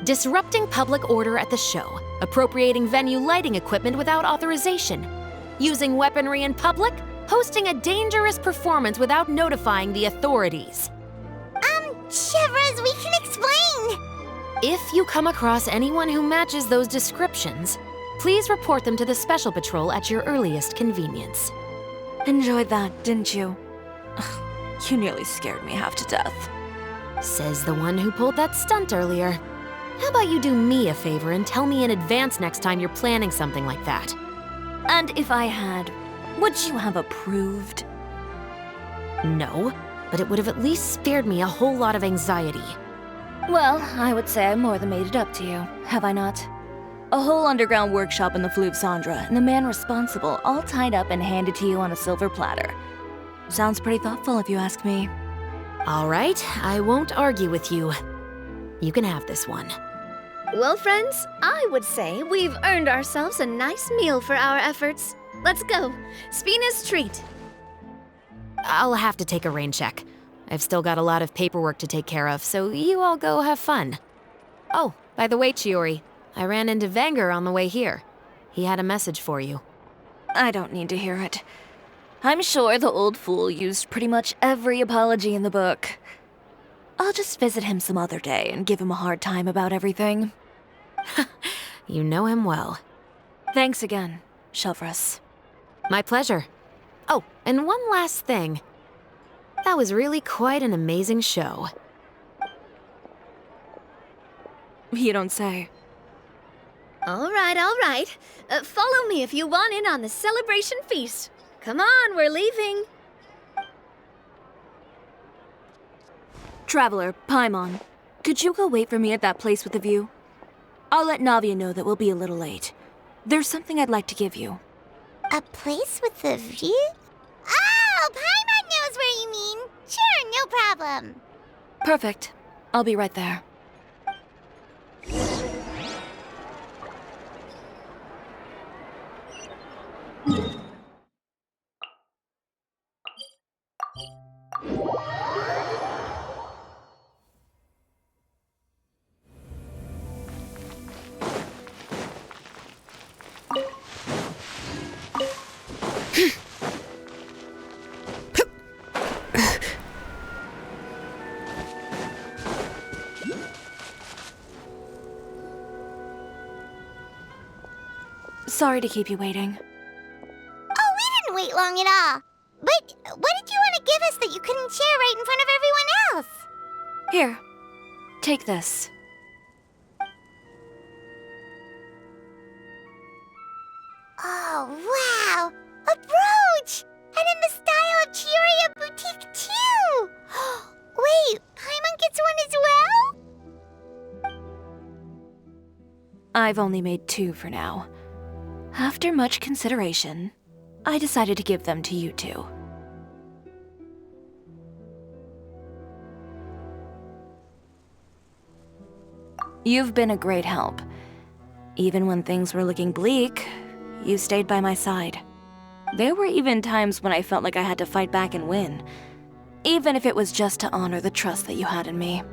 E: Disrupting public order at the show, appropriating venue lighting equipment without authorization, using weaponry in public, hosting a dangerous performance without notifying the authorities.
A: Chevras, we can explain!
E: If you come across anyone who matches those descriptions, please report them to the Special Patrol at your earliest convenience.
D: Enjoyed that, didn't you? You nearly scared me half to death.
E: Says the one who pulled that stunt earlier. How about you do me a favor and tell me in advance next time you're planning something like that?
D: And if I had, would you have approved?
E: No, but it would have at least spared me a whole lot of anxiety.
D: Well, I would say I more than made it up to you, have I not? A whole underground workshop in the Fleuve Cendra, and the man responsible all tied up and handed to you on a silver platter. Sounds pretty thoughtful if you ask me.
E: All right, I won't argue with you. You can have this one.
O: Well, friends, I would say we've earned ourselves a nice meal for our efforts. Let's go. Spina's treat.
E: I'll have to take a rain check. I've still got a lot of paperwork to take care of, so you all go have fun. Oh, by the way, Chiori, I ran into Wenger on the way here. He had a message for you.
D: I don't need to hear it. I'm sure the old fool used pretty much every apology in the book. I'll just visit him some other day and give him a hard time about everything.
E: You know him well.
D: Thanks again, Chevras.
E: My pleasure. Oh, and one last thing. That was really quite an amazing show.
D: You don't say.
O: All right. Follow me if you want in on the celebration feast. Come on, we're leaving.
D: Traveler, Paimon, could you go wait for me at that place with the view? I'll let Navia know that we'll be a little late. There's something I'd like to give you.
A: A place with a view? Oh, Paimon knows where you mean. Sure, no problem.
D: Perfect. I'll be right there. Sorry to keep you waiting.
A: Oh, we didn't wait long at all. But what did you want to give us that you couldn't share right in front of everyone else?
D: Here, take this.
A: Oh, wow! A brooch! And in the style of Chiori Boutique, too! Wait, Paimon gets one as well?
D: I've only made 2 for now. After much consideration, I decided to give them to you two. You've been a great help. Even when things were looking bleak, you stayed by my side. There were even times when I felt like I had to fight back and win, even if it was just to honor the trust that you had in me.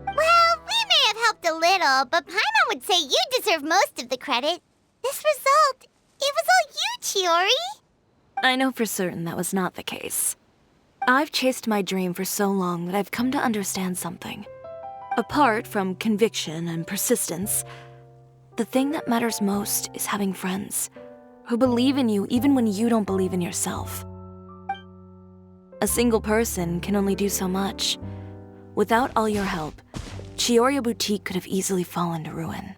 A: Well, we may have helped a little, but Paimon would say you deserve most of the credit. This result, it was all you, Chiori!
D: I know for certain that was not the case. I've chased my dream for so long that I've come to understand something. Apart from conviction and persistence, the thing that matters most is having friends who believe in you even when you don't believe in yourself. A single person can only do so much. Without all your help, Cisoria Boutique could have easily fallen to ruin.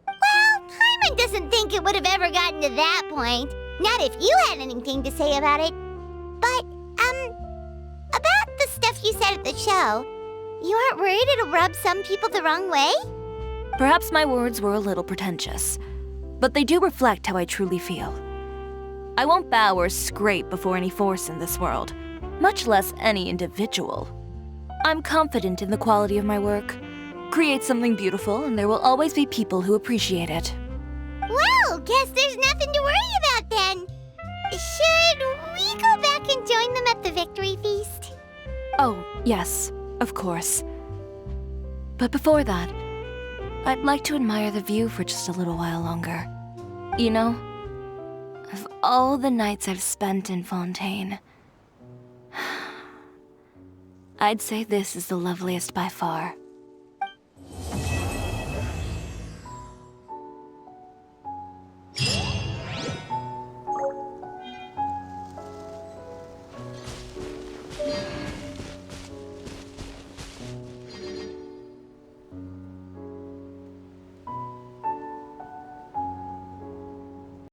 A: Well, Paimon doesn't think it would have ever gotten to that point. Not if you had anything to say about it. But, about the stuff you said at the show, you aren't worried it'll rub some people the wrong way?
D: Perhaps my words were a little pretentious, but they do reflect how I truly feel. I won't bow or scrape before any force in this world, much less any individual. I'm confident in the quality of my work. Create something beautiful, and there will always be people who appreciate it.
A: Well, guess there's nothing to worry about then. Should we go back and join them at the victory feast?
D: Oh, yes, of course. But before that, I'd like to admire the view for just a little while longer. You know, of all the nights I've spent in Fontaine, I'd say this is the loveliest by far.